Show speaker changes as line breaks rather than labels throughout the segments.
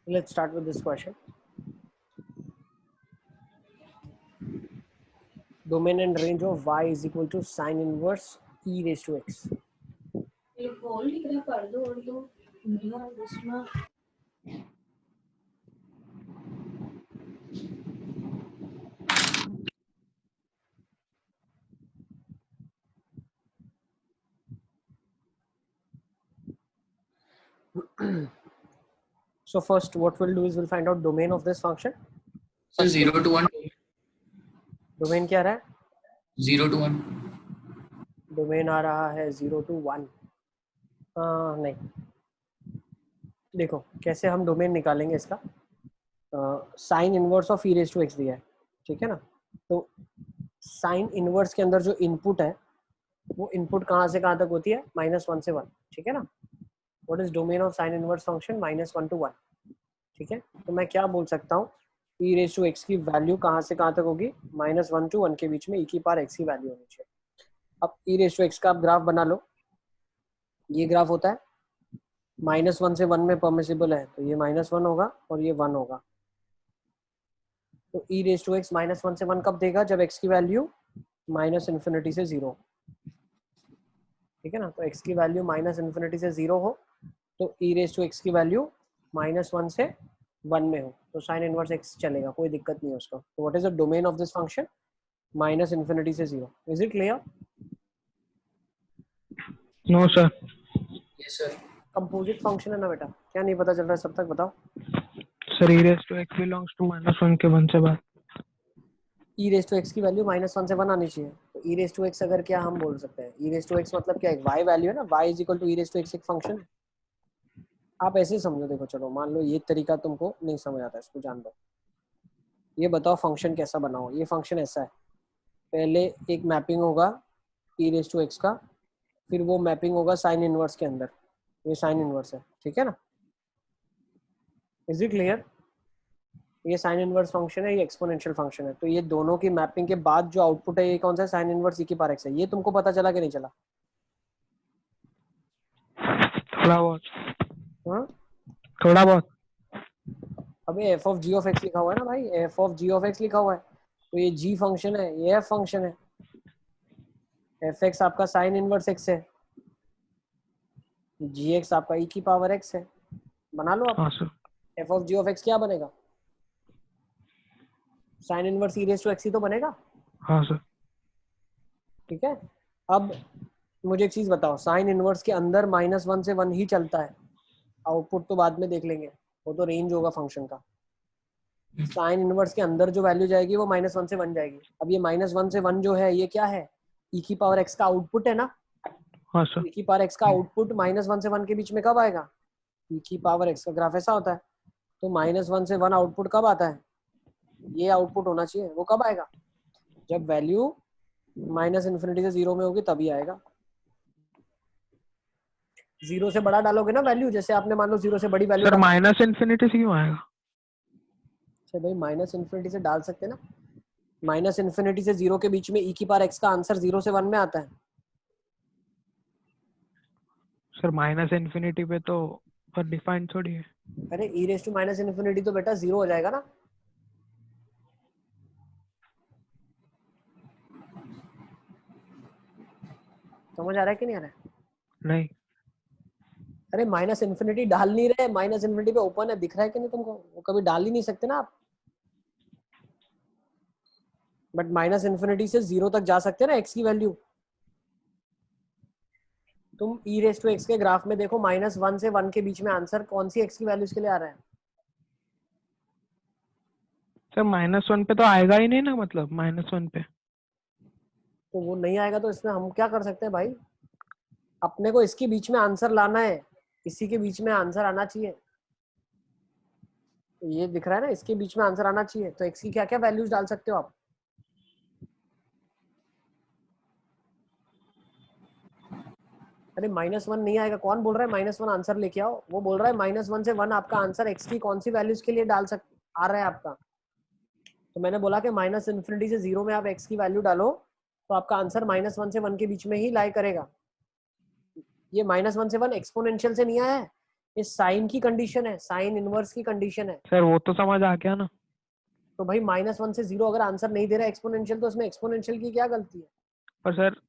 Let's start with this question. Domain and range of y is equal to sin inverse e raised to x. So first what we'll do is we'll find out domain of this function.
So 0 to 1.
Domain क्या रहा है?
0 to 1.
Domain आ रहा है 0 to 1. नहीं, देखो कैसे हम domain निकालेंगे इसका. Sine inverse of e raise to x दिया है, ठीक है ना. तो साइन इनवर्स के अंदर जो इनपुट है वो इनपुट कहाँ से कहाँ तक होती है? -1 से 1, ठीक है ना. What is domain of sine inverse function? -1 to 1, ठीक है. तो मैं क्या बोल सकता हूँ, ई रेज टू एक्स की वैल्यू कहाँ से कहाँ तक होगी? -1 to 1 के बीच में ई की पावर एक्स की वैल्यू होनी चाहिए. अब ई रेज टू एक्स का आप ग्राफ बना लो. ये ग्राफ होता है -1 से 1 में परमिसिबल है, तो ये -1 होगा और ये 1 होगा. तो ई रेज टू एक्स -1 से 1 कब देगा? जब एक्स की वैल्यू -∞ से 0, ठीक है ना. तो एक्स की वैल्यू -∞ से 0 हो तो ई रेज टू एक्स की वैल्यू -1 से 1 में हो तो साइन इनवर्स एक्स चलेगा, कोई दिक्कत नहीं है उसका. तो what is the domain of this function? -∞ से 0. Is it clear?
No sir.
Yes, sir.
Composite function है ना बेटा, क्या नहीं पता चल रहा है सब तक बताओ.
Sir e raise to x belongs to -1 के 1 से बाद.
ई रेज टू एक्स की वैल्यू -1 से 1 आनी चाहिए. तो ई रेज टू एक्स अगर क्या हम बोल सकते हैं, ई रेज टू एक्स मतलब क्या है? वाई वैल्यू है ना, y is equal to e raise to x एक फंक्शन है. आप ऐसे ही समझो. देखो चलो मान लो ये तरीका तुमको नहीं समझ आता, इसको जान दो. ये बताओ फंक्शन कैसा बनाओ. ये फंक्शन ऐसा है, पहले एक मैपिंग होगा ई रेज टू एक्स का, फिर वो मैपिंग होगा साइन इनवर्स के अंदर. ये साइन इनवर्स है, ठीक है ना. Is it clear? ये साइन इनवर्स फंक्शन है, ये एक्सपोनेंशियल फंक्शन है. तो ये दोनों की मैपिंग के बाद जो आउटपुट है ये कौन सा है? साइन इनवर्स ई की पावर एक्स है. ये तुमको पता चला कि नहीं चला?
थोड़ा बहुत.
हाँ,
थोड़ा बहुत.
अबे f of ji of x लिखा हुआ है ना भाई, f of ji of x लिखा हुआ है. तो ये जी फंक्शन है, ये एफ फंक्शन है. एफ एक्स आपका साइन इनवर्स एक्स है, जी एक्स आपका ई की पावर एक्स है. बना लो आप.
हाँ sir.
F of ji of X क्या बनेगा? Sine inverse E raise to X ही तो बनेगा,
हाँ सर.
ठीक है. अब मुझे एक चीज बताओ, साइन इनवर्स के अंदर -1 से 1 ही चलता है. आउटपुट तो बाद में देख लेंगे, वो तो रेंज होगा फंक्शन का. साइन इनवर्स के अंदर जो वैल्यू जाएगी वो -1 से 1 जाएगी. अब ये -1 से 1 जो है ये क्या है? ई की पावर एक्स का आउटपुट है ना.
हाँ सर.
ई की पावर एक्स का आउटपुट -1 से 1 के बीच में कब आएगा? ई की पावर एक्स का ग्राफ ऐसा होता है. तो -1 से 1 आउटपुट कब आता है? ये आउटपुट होना चाहिए. वो कब आएगा? जब वैल्यू -∞ से 0 में होगी तभी आएगा. 0 से बड़ा डालोगे ना वैल्यू, जैसे आपने मान लो 0 से बड़ी वैल्यू
सर -∞ से क्यों आएगा?
भाई -∞ से डाल सकते ना. -∞ से 0 के बीच में ई की पावर एक्स का आंसर 0 से 1 में आता है.
सर -∞ पे तो पर डिफाइन थोड़ी है.
अरे ई रेज टू -∞ तो बेटा 0 हो जाएगा ना. समझ आ रहा है कि नहीं आ रहा है?
नहीं.
अरे -∞ डाल नहीं रहे, -∞ पे ओपन है, दिख रहा है कि नहीं तुमको? वो कभी डाल ही नहीं सकते ना आप. बट -∞ से 0 तक जा सकते हैं ना एक्स की वैल्यू. तुम ई रेज टू एक्स के ग्राफ में देखो, -1 से 1 के बीच में आंसर कौन सी एक्स की वैल्यूज के लिए आ रहा है?
सर -1 पे तो आएगा ही नहीं ना, मतलब -1 पे.
तो वो नहीं आएगा तो इसमें हम क्या कर सकते हैं भाई? अपने को इसके बीच में आंसर लाना है, इसी के बीच में आंसर आना चाहिए. ये दिख रहा है ना, इसके बीच में आंसर आना चाहिए. तो एक्स की क्या क्या वैल्यूज डाल सकते हो आप? अरे -1 नहीं आएगा. कौन बोल रहा है -1 आंसर लेके आओ? वो बोल रहा है -1 से 1 आपका आंसर एक्स की कौन सी वैल्यूज के लिए डाल आ रहा है आपका? तो मैंने बोला कि माइनस इन्फिनिटी से 0 में आप x की वैल्यू डालो तो आपका आंसर -1 से 1 के बीच में ही लाई करेगा। ये -1 से 1 एक्सपोनेंशियल से नहीं आया है, ये साइन की कंडीशन है, साइन इनवर्स की कंडीशन है।
सर वो तो समझ आ गया ना।
तो भाई -1 से 0 अगर आंसर नहीं दे रहा एक्सपोनेंशियल तो उसमें एक्सपोनेंशियल की क्या गलती है?
पर सर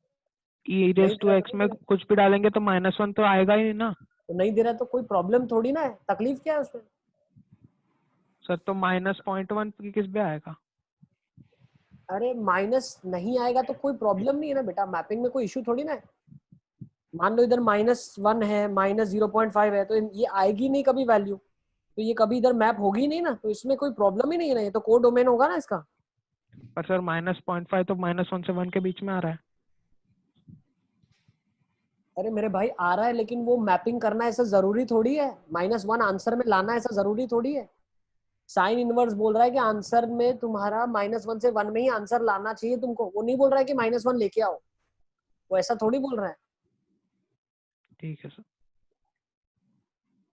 ई
नहीं
रेस
दे
टू
रहा
एक्स
तो
में
नहीं दे रहा।
कुछ भी डालेंगे तो -1 तो आएगा ही ना।
तो नहीं दे रहा तो कोई प्रॉब्लम थोड़ी ना है, तकलीफ क्या है उसमें?
सर तो -0.1 की किस पे आएगा?
अरे माइनस नहीं आएगा तो कोई प्रॉब्लम नहीं है ना बेटा, मैपिंग में कोई इशू थोड़ी ना है। मान लो इधर -1 है, -0.5 है, तो ये आएगी नहीं कभी वैल्यू, तो ये कभी इधर मैप होगी नहीं ना, तो इसमें कोई प्रॉब्लम ही नहीं है ना, ये तो कोड डोमेन होगा ना इसका।
पर सर -0.5 तो -1 से 1 के बीच में आ रहा है।
अरे मेरे भाई आ रहा है, लेकिन वो मैपिंग करना ऐसा जरूरी थोड़ी है, -1 आंसर में लाना ऐसा जरूरी थोड़ी है। साइन इनवर्स बोल रहा है कि आंसर में तुम्हारा -1 से 1 में ही आंसर लाना चाहिए तुमको, वो नहीं बोल रहा है कि -1 लेके आओ, वो ऐसा थोड़ी बोल रहा है।
ठीक है सर।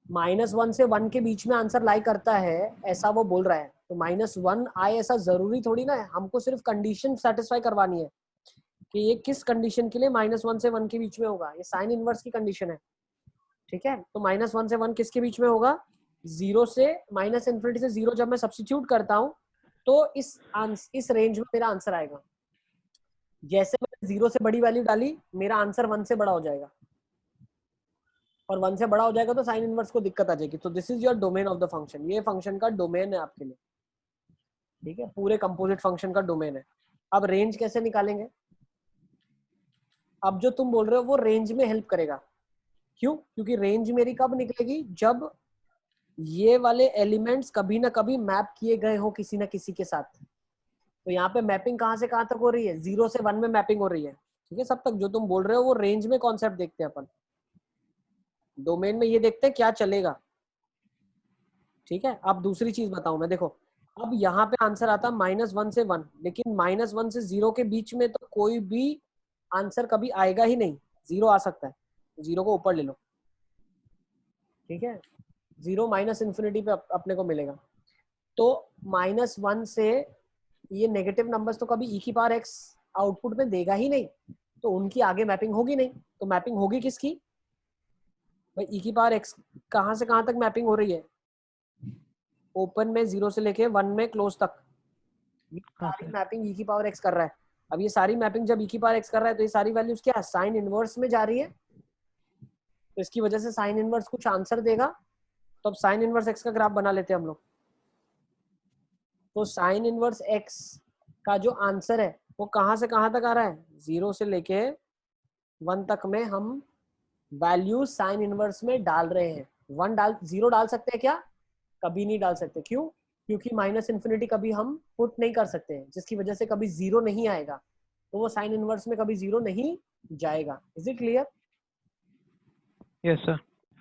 -1 से 1 के बीच में आंसर लाई करता है ऐसा वो बोल रहा है, तो -1 आए ऐसा जरूरी थोड़ी ना है, हमको सिर्फ कंडीशन सेटिस्फाई करवानी है कि ये किस कंडीशन के लिए -1 से 1 के बीच में होगा, ये साइन इनवर्स की कंडीशन है। ठीक है, तो -1 से 1 किसके बीच में होगा? 0 से -इन्फिनिटी से 0 जब मैं सब्स्टिट्यूट करता हूँ तो इस रेंज में मेरा आंसर आएगा। जैसे मैंने 0 से बड़ी वैल्यू डाली मेरा आंसर 1 से बड़ा हो जाएगा, और 1 से बड़ा हो जाएगा तो साइन इनवर्स को दिक्कत आ जाएगी। तो this is your domain of the function, ये फंक्शन का डोमेन है आपके लिए। ठीक है, पूरे कंपोजिट फंक्शन का डोमेन है। अब रेंज कैसे निकालेंगे? अब जो तुम बोल रहे हो वो रेंज में हेल्प करेगा। क्यों? क्योंकि रेंज मेरी कब निकलेगी? जब ये वाले एलिमेंट्स कभी ना कभी मैप किए गए हो किसी ना किसी के साथ। तो यहाँ पे मैपिंग कहाँ से कहाँ तक हो रही है? 0 से 1 में मैपिंग हो रही है। ठीक है, सब तक जो तुम बोल रहे हो वो रेंज में कॉन्सेप्ट देखते हैं अपन, डोमेन में ये देखते हैं क्या चलेगा। ठीक है, अब दूसरी चीज बताऊं मैं, देखो अब यहाँ पे आंसर आता -1 से 1, लेकिन -1 से 0 के बीच में तो कोई भी आंसर कभी आएगा ही नहीं, 0 आ सकता है, 0 को ऊपर ले लो। ठीक है, 0 -इन्फिनिटी पे अपने को मिलेगा। तो -1 से ये नेगेटिव नंबर्स तो कभी ई की पावर एक्स आउटपुट में देगा ही नहीं, तो उनकी आगे मैपिंग होगी नहीं। तो मैपिंग होगी किसकी भाई? ई की पावर एक्स कहाँ से कहाँ तक मैपिंग हो रही है? ओपन में 0 से लेके 1 में क्लोज तक, ये
हाँ
सारी
सर।
मैपिंग ई की पावर एक्स कर रहा है। अब ये सारी मैपिंग जब ई की पावर एक्स कर रहा है तो ये सारी वैल्यूज क्या साइन इनवर्स में जा रही है, तो इसकी वजह से साइन इनवर्स कुछ आंसर देगा। तो अब साइन इनवर्स एक्स का ग्राफ बना लेते हैं हम लोग। तो साइन इनवर्स एक्स का जो आंसर है वो कहाँ से कहाँ तक आ रहा है? 0 से लेके 1 तक में हम वैल्यू साइन इनवर्स में डाल रहे हैं। 0 डाल सकते हैं क्या? कभी नहीं डाल सकते। क्यों? क्योंकि -इन्फिनिटी कभी हम पुट नहीं कर सकते हैं, जिसकी वजह से कभी 0 नहीं आएगा, तो वो साइन इनवर्स में कभी 0 नहीं जाएगा। Is it clear?
Yes sir.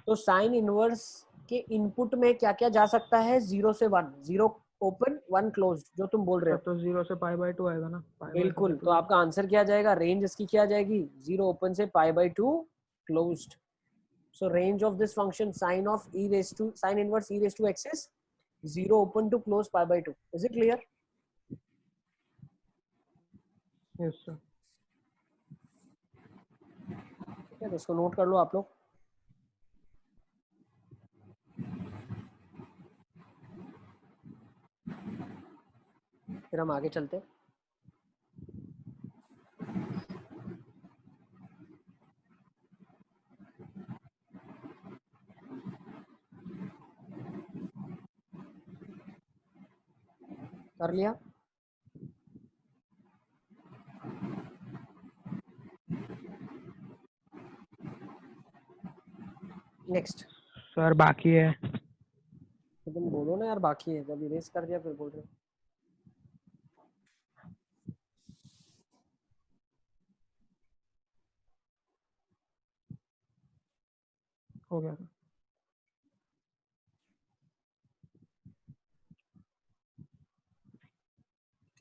तो साइन इनवर्स के इनपुट में क्या क्या जा सकता है? 0 से 1, 0 ओपन 1 क्लोज, जो तुम बोल रहे
सर
हो।
तो 0 से π/2 आएगा ना, π/2
बिल्कुल,
से
तो
2।
आपका आंसर क्या जाएगा? रेंज इसकी क्या जाएगी? 0 ओपन से π/2 closed. So range of this function sin inverse e raised to x is 0 open to close π/2. Is it clear?
Yes sir.
ठीक है, तो इसको नोट कर लो आप लोग। फिर हम आगे चलते हैं। कर लिया? नेक्स्ट।
सर बाकी है।
तो तुम बोलो ना यार, बाकी है, जब इरेज कर दिया फिर बोल रहे हो।
हो गया सर।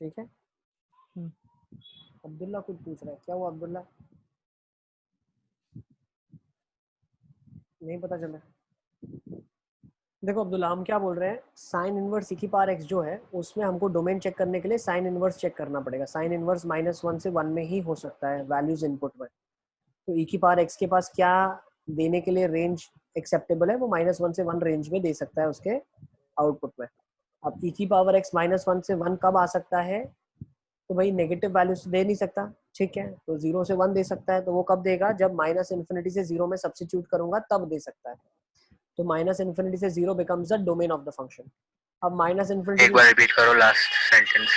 ठीक है, अब्दुल्ला कुछ पूछ रहा है, क्या वो अब्दुल्ला? नहीं पता चला। देखो अब्दुल्ला, हम क्या बोल रहे हैं, साइन इनवर्स ई की पावर एक्स जो है उसमें हमको डोमेन चेक करने के लिए साइन इनवर्स चेक करना पड़ेगा। साइन इनवर्स -1 से 1 में ही हो सकता है वैल्यूज इनपुट में। तो ई की पावर एक्स के पास क्या देने के लिए रेंज एक्सेप्टेबल है, वो -1 से 1 रेंज में दे सकता है उसके आउटपुट में। अब ई की पावर एक्स -1 से 1 कब आ सकता है, तो भाई नेगेटिव वैल्यूज दे नहीं सकता, ठीक है, तो 0 से 1 दे सकता है। तो वो कब देगा, जब -इन्फिनिटी से 0 में सब्स्टिट्यूट करूंगा तब दे सकता है। तो -इन्फिनिटी से 0 becomes the domain of the function. अब
एक बार रिपीट करो लास्ट सेंटेंस।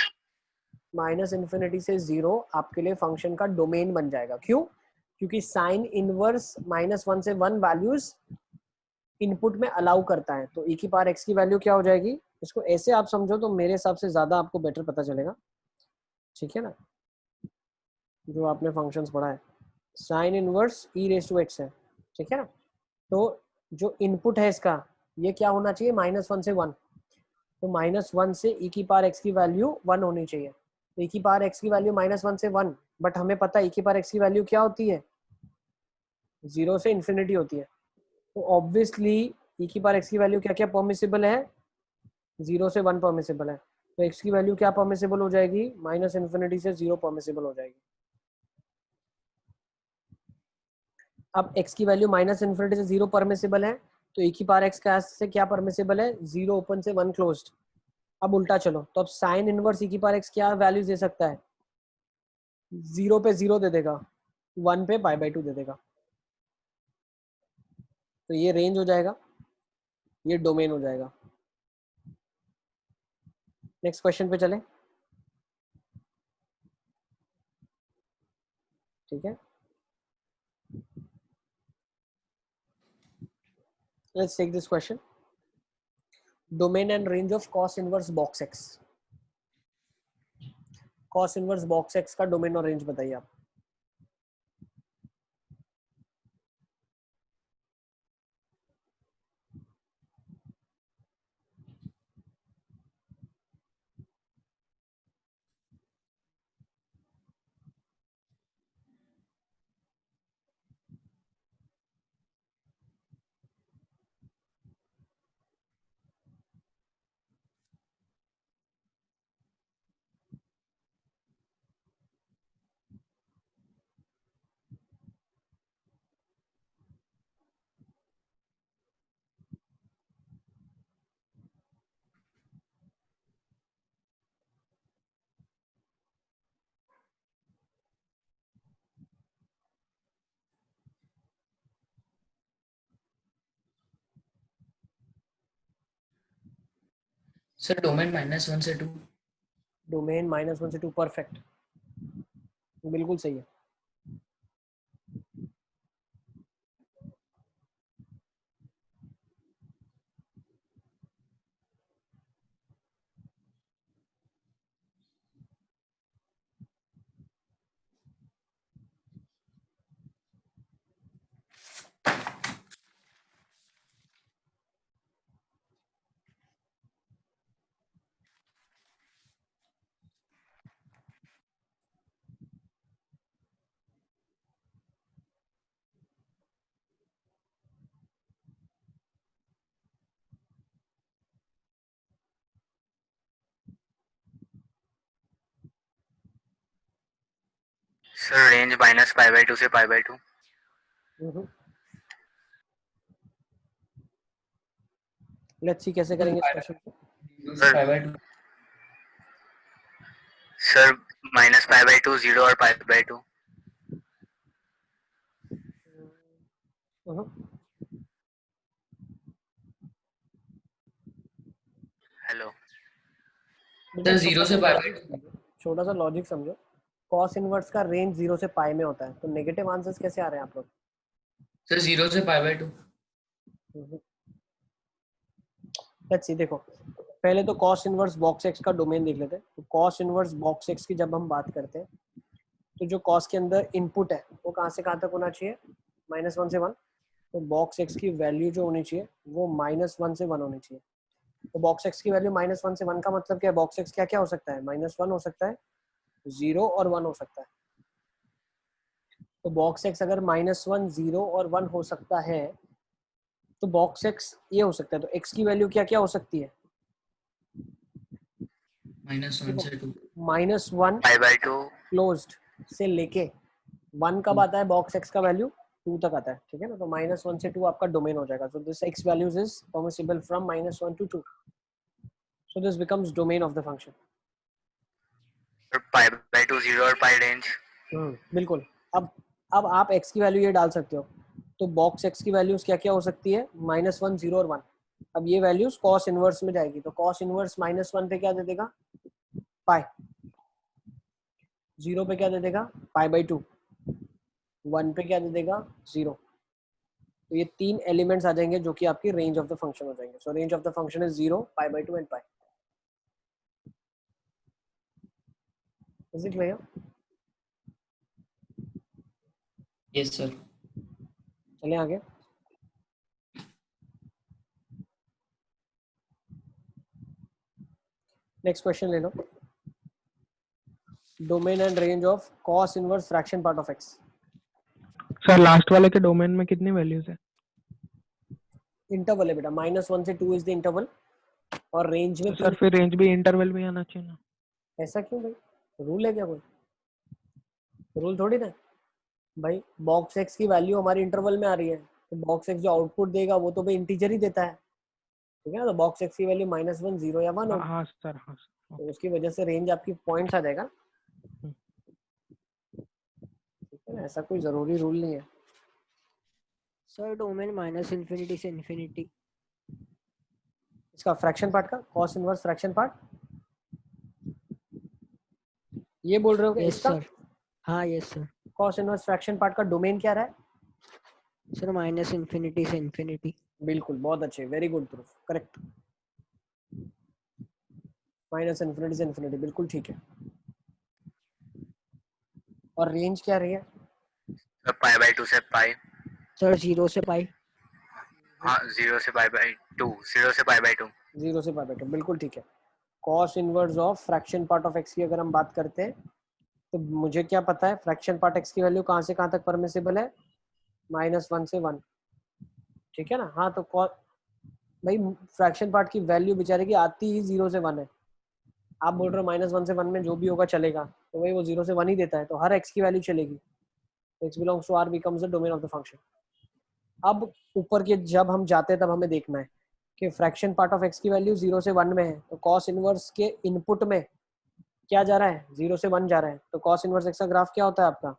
-इन्फिनिटी से 0 आपके लिए फंक्शन का डोमेन बन जाएगा। क्यों? क्योंकि साइन इनवर्स -1 से 1 वैल्यूज इनपुट में अलाउ करता है। तो ई की पावर एक्स की वैल्यू क्या हो जाएगी, इसको ऐसे आप समझो तो मेरे हिसाब से ज्यादा आपको बेटर पता चलेगा, ठीक है ना, जो आपने फंक्शंस पढ़ा है। Sine inverse E raise to x है, ठीक है ना। तो जो इनपुट है इसका, ये क्या होना चाहिए, -1 से 1। तो -1 से ई की पावर एक्स की वैल्यू 1 होनी चाहिए। तो ई की पावर एक्स की वैल्यू -1 से 1, बट हमें पता है ई की पावर एक्स की वैल्यू क्या होती है, 0 से इन्फिनिटी होती है। तो ऑब्वियसली ई की पावर एक्स की वैल्यू क्या क्या परमिसिबल है, 0 से 1 परमिसिबल है। तो एक्स की वैल्यू क्या परमिसिबल हो जाएगी, -इन्फिनिटी से 0 परमिसिबल हो जाएगी। अब x की वैल्यू -इन्फिनिटी से 0 परमिसिबल है, तो e की पावर x का से क्या परमिसिबल है, 0 ओपन से 1 क्लोज्ड। अब उल्टा चलो, तो अब साइन इनवर्स e की पावर x क्या वैल्यू दे सकता है, 0 पे 0 दे देगा, 1 पे π/2 दे देगा। तो ये रेंज हो जाएगा, ये डोमेन हो जाएगा। नेक्स्ट क्वेश्चन पे चले, ठीक है। Let's take this question, domain and range of cos inverse box x। cos inverse box x का डोमेन और रेंज बताइए आप।
सर डोमेन -1 से 2।
डोमेन -1 से 2, परफेक्ट, बिल्कुल सही है।
सर रेंज -π/2 से π/2।
लेट्स सी कैसे करेंगे इस क्वेश्चन को।
0 से π/2।
सर -π/2 0 और π/2। हेलो
बेटा
सर
छोटा
0
सा
से
लॉजिक
π/2।
समझो, छोटा सा लॉजिक समझो। कॉस इनवर्स का रेंज 0 से पाई में होता है, तो नेगेटिव आंसर्स कैसे आ रहे हैं आप लोग।
सर 0 से π/2।
लेट्स सी, देखो पहले तो कॉस इनवर्स बॉक्स एक्स का डोमेन देख लेते हैं। तो कॉस इनवर्स बॉक्स एक्स की जब हम बात करते हैं, तो जो कॉस के अंदर इनपुट है वो कहाँ से कहाँ तक होना चाहिए, -1 से 1। तो बॉक्स एक्स की वैल्यू जो होनी चाहिए वो -1 से 1 होनी चाहिए। तो बॉक्स एक्स की वैल्यू -1 से 1 का मतलब क्या है, बॉक्स एक्स क्या क्या हो सकता है, -1 हो सकता है, 0 और 1 हो सकता है। तो बॉक्स एक्स अगर -1, 0 और 1 हो सकता है, तो बॉक्स एक्स ये हो सकता है, तो एक्स की वैल्यू क्या क्या हो सकती है?
-1 से 2।
-1
पाई बाय 2
क्लोज्ड से लेके 1 कब
2।
आता है बॉक्स एक्स का वैल्यू? 2 तक आता है, ठीक है ना। तो -1 से 2 आपका डोमेन हो जाएगा। So this x values is permissible from -1 to 2, so this becomes domain of the function.
और पाई बाय 2 0 और पाई रेंज।
बिल्कुल। अब आप एक्स की वैल्यू ये डाल सकते हो, तो बॉक्स एक्स की वैल्यूज क्या क्या हो सकती है? -1 0 और 1। अब ये वैल्यूज कॉस इनवर्स में जाएगी, तो कॉस इनवर्स -1 पे क्या दे देगा? पाई। 0 पे क्या दे देगा? पाई बाई 2। 1 पे क्या दे देगा? 0। तो ये 3 एलिमेंट्स आ जाएंगे जो कि आपकी रेंज ऑफ द फंक्शन हो जाएंगे। So range of the function is 0, pi by 2 and pi. Is it clear?
Yes sir.
चलिए आगे। नेक्स्ट क्वेश्चन ले लो। Domain and range of cos inverse fraction part of X.
Sir last वाले के domain में कितनी वैल्यूज है?
Interval है बेटा, -1 से 2 इज द इंटरवल, और रेंज में
तो सर
3।
फिर रेंज भी इंटरवल में आना चाहिए ना?
ऐसा क्यों भाई? रूल है क्या कोई? रूल थोड़ी ना है। भाई बॉक्स एक्स की वैल्यू हमारी इंटरवल में आ रही है, तो बॉक्स एक्स जो आउटपुट देगा वो तो भाई इंटीजर ही देता है, ठीक है ना। तो बॉक्स एक्स की वैल्यू -1 0 या 1
हाँ
होगी,
हाँ सर, हाँ सर,
तो
ओके।
उसकी वजह से रेंज आपकी पॉइंट्स आ जाएगा, ठीक है ना। ऐसा कोई जरूरी रूल नहीं है।
सर डोमेन -∞ से इन्फिनिटी।
इसका फ्रैक्शन पार्ट का कॉस इनवर्स फ्रैक्शन पार्ट ये बोल रहे हो कि
यस
इसका
सर, हाँ yes sir.
Cos inverse fraction part का डोमेन क्या रहा है?
सर -∞ से इन्फिनिटी।
बिल्कुल, बहुत अच्छे, वेरी गुड प्रूफ, करेक्ट। -∞ से इन्फिनिटी, बिल्कुल ठीक है। और रेंज क्या रही है?
तो पाई बाय 2 से पाई।
सर 0 से पाई।
हाँ 0 से पाई बाय 2, 0 से पाई बाय 2।
0 से पाई बाय 2, बिल्कुल ठीक है। Cos inverse of fraction part of x की अगर हम बात करते हैं, तो मुझे क्या पता है फ्रैक्शन पार्ट एक्स की वैल्यू कहाँ से कहाँ तक परमिसिबल है? -1 से 1, ठीक है ना। हाँ तो भाई फ्रैक्शन पार्ट की वैल्यू बेचारे की आती ही 0 से 1 है। आप बोल रहे हो -1 से 1 में जो भी होगा चलेगा, तो भाई वो 0 से 1 ही देता है, तो हर एक्स की वैल्यू चलेगी। X belongs to R becomes the domain of the function. अब ऊपर के जब हम जाते हैं तब हमें देखना है कि फ्रैक्शन पार्ट ऑफ एक्स की वैल्यू 0 से 1 में है, तो कॉस इनवर्स के इनपुट में क्या जा रहा है? 0 से 1 जा रहा है। तो कॉस इनवर्स एक्स का ग्राफ क्या होता है आपका?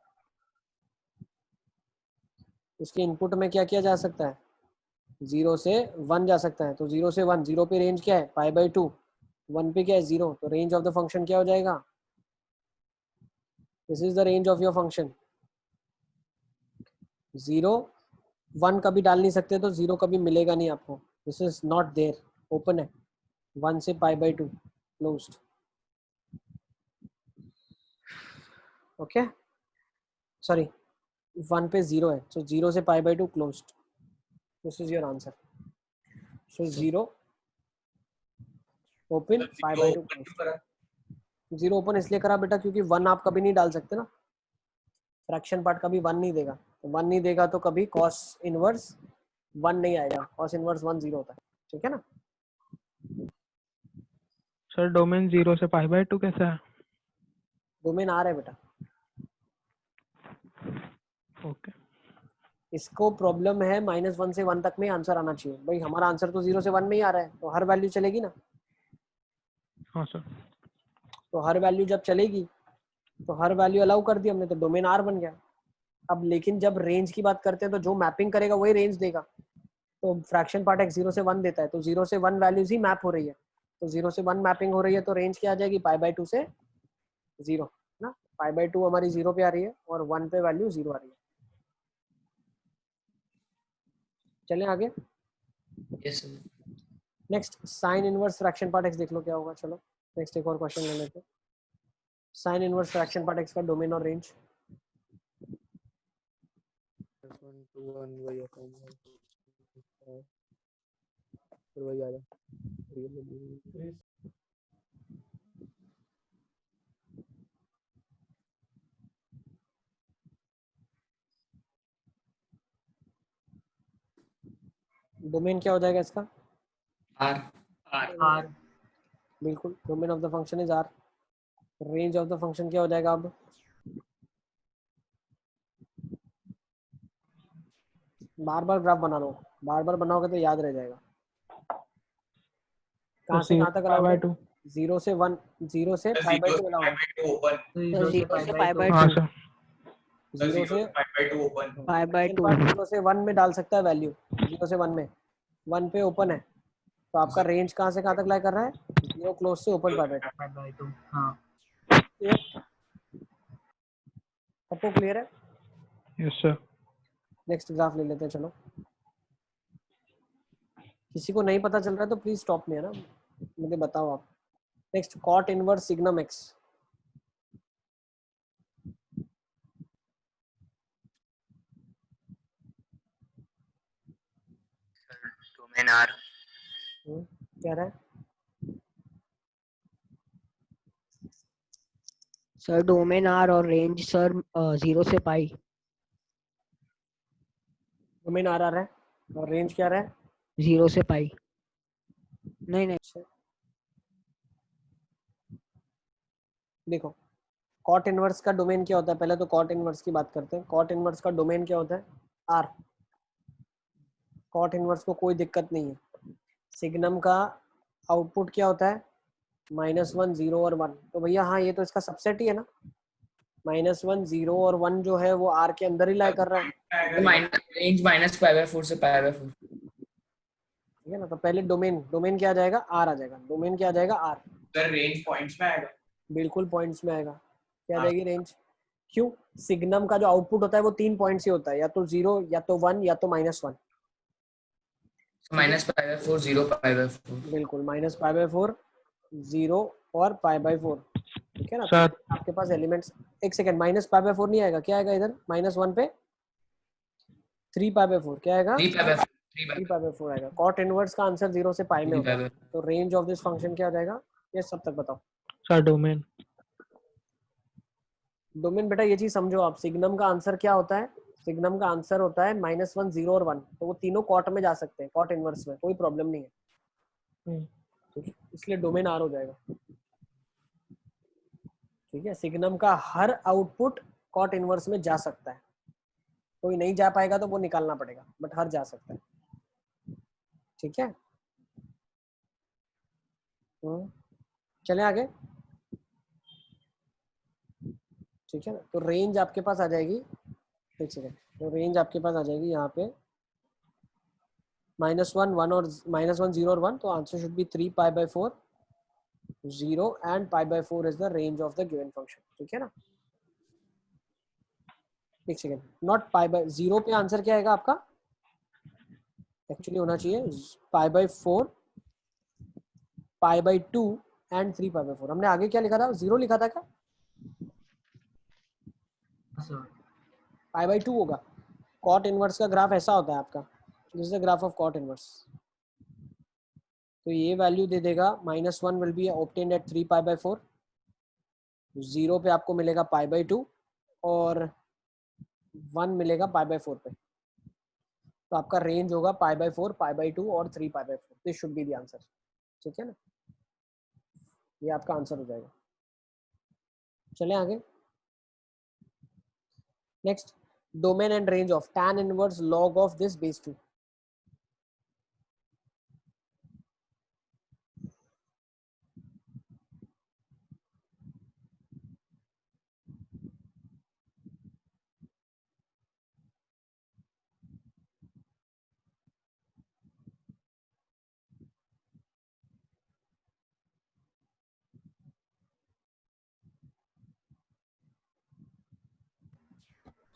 उसके इनपुट में क्या किया जा सकता है? 0 से 1 जा सकता है। तो 0 से 1, 0 पे रेंज क्या है? पाई बाई 2। 1 पे क्या है? 0। तो रेंज ऑफ द फंक्शन क्या हो जाएगा? This is the range of your function. 0 1 कभी डाल नहीं सकते, तो 0 कभी मिलेगा नहीं आपको। This is not there, open है। 1 से pi by 2 closed. Okay, sorry 1 पे 0 है, तो 0 से pi by 2 closed. This is your answer. So 0 open, pi by 2 closed. 0 open इसलिए करा बेटा क्योंकि 1 आप कभी नहीं डाल सकते ना, फ्रैक्शन पार्ट कभी 1 नहीं देगा, तो 1 नहीं देगा तो कभी कॉस इनवर्स 1 नहीं आएगा। कॉस इनवर्स 1 0 होता है, ठीक है ना।
सर डोमेन 0 से पाई बाय 2 कैसा है?
डोमेन आ रहा है बेटा।
ओके।
इसको प्रॉब्लम है -1 से 1 तक में आंसर आना चाहिए। भाई हमारा आंसर तो 0 से 1 में ही आ रहा है, तो हर वैल्यू चलेगी ना।
हाँ सर।
तो हर वैल्यू जब चलेगी, तो हर वैल्यू अलाउ कर दी हमने, तो डोमेन आर बन गया। अब लेकिन जब रेंज की बात करते हैं, तो जो मैपिंग करेगा वही रेंज देगा। तो फ्रैक्शन पार्ट एक्स 0 से 1 देता है, तो 0 से 1 वैल्यूज ही मैप हो रही है। तो 0 से 1 मैपिंग हो रही है, तो रेंज क्या आ जाएगी? पाई बाई 2 से 0 ना। पाई बाई 2 हमारी 0 पे आ रही है, और 1 पे वैल्यू 0 आ रही है। चलें आगे।
Yes sir.
Next sign inverse fraction part x देख लो क्या होगा। चलो नेक्स्ट एक और क्वेश्चन ले लेते हैं। Sine inverse fraction part x का डोमेन और रेंज। डोमेन क्या हो जाएगा इसका?
R.
आर। बिल्कुल, domain of the function is R. Range of the function क्या हो जाएगा? अब बार बार ग्राफ बना लो, बार बार बनाओगे तो याद रह जाएगा।
तो
कहाँ से कहाँ तक
पाई बाय
अलाउड है?
2।
0 से 1, 0 से पाई बाय 2 अलाउड है।
सर 0 से पाई बाय
हाँ
2।
सर।
0 से
पाई बाय 2।
0 से 1 में डाल सकता है वैल्यू, 0 से 1 में, 1 पे ओपन है, तो आपका रेंज कहाँ से कहाँ तक लाई कर रहा है? 0 क्लोज से ओपन पाई बाय 2।
हाँ।
क्लियर? सबको क्लियर है?
Yes sir.
नेक्स्ट ग्राफ ले लेते हैं। चलो, किसी को नहीं पता चल रहा है तो प्लीज स्टॉप में, है ना, मुझे बताओ आप। Next, cot inverse signum x.
Domain R,
क्या रहा है?
सर डोमेन आर और रेंज सर 0 से पाई।
डोमेन आर आ रहा है और रेंज क्या रहा है?
0 से पाई। नहीं
देखो, कॉट इनवर्स का डोमेन क्या होता है? पहले तो कॉट इनवर्स की बात करते हैं। कॉट इनवर्स का डोमेन क्या होता है? आर। कॉट इनवर्स को कोई दिक्कत नहीं है। सिग्नम का आउटपुट क्या होता है? -1, 0 और 1। तो भैया हाँ, ये तो इसका सबसेट ही है ना। -1, 0 और 1 जो है वो आर के अंदर ही लाई कर रहा है,
रेंज -π/4 से π/4।
ठीक है ना। तो पहले डोमेन क्या आ जाएगा? आर आ जाएगा। डोमेन क्या आ जाएगा? आर।
सर रेंज पॉइंट्स में आएगा।
बिल्कुल पॉइंट्स में आएगा। क्या आ जाएगी रेंज? क्यों? सिग्नम का जो आउटपुट होता है वो 3 पॉइंट्स ही होता है, या तो 0, या तो 1, या तो -1।
-π/4 0 π/4।
बिल्कुल, -π/4, 0 और π/4, ठीक है ना। तो
सर
आपके पास एलिमेंट्स, एक सेकंड, -π/4 नहीं आएगा, क्या आएगा इधर? -1 पे 3π/4, क्या आएगा?
3π/4
3π/4 आएगा। कॉट इनवर्स का आंसर 0 से पाई में होता है।
3π/4।
तो रेंज ऑफ दिस फंक्शन क्या हो जाएगा? ये सब तक बताओ।
Sir domain.
डोमेन बेटा ये चीज समझो आप, सिग्नम का आंसर क्या होता है? सिग्नम का आंसर होता है -1, 0 और 1। तो वो तीनों कॉट में जा सकते हैं, कॉट इनवर्स में, कोई प्रॉब्लम नहीं है। तो इसलिए डोमेन आर हो जाएगा, ठीक है। सिग्नम का हर आउटपुट कॉट इनवर्स में जा सकता है। कोई नहीं जा पाएगा तो वो निकालना पड़ेगा, बट हर जा सकता है, ठीक है। चलें आगे, ठीक है ना। तो रेंज आपके पास आ जाएगी, एक सेकेंड, तो रेंज आपके पास आ जाएगी यहाँ पे -1, 1 और -1, 0 और 1। तो answer should be 3π/4, 0 and π/4 is the range of the given function, ठीक है ना। एक सेकेंड, नॉट π/0 पे आंसर क्या आएगा आपका? एक्चुअली होना चाहिए π/4, π/2 एंड 3π/4। हमने आगे क्या लिखा था? 0 लिखा था क्या? π/2 होगा। कॉट इनवर्स का ग्राफ ऐसा होता है आपका, this is the graph of cot inverse. तो ये वैल्यू दे देगा, -1 विल बी ऑब्टेन्ड एट 3π/4, 0 पे आपको मिलेगा π/2 और 1 मिलेगा π/4 पे। तो आपका रेंज होगा π/4, π/2 और 3π/4। This should be the answer, ठीक है ना। ये आपका आंसर हो जाएगा। चलें आगे। Next, domain and range of tan inverse log of this base 2।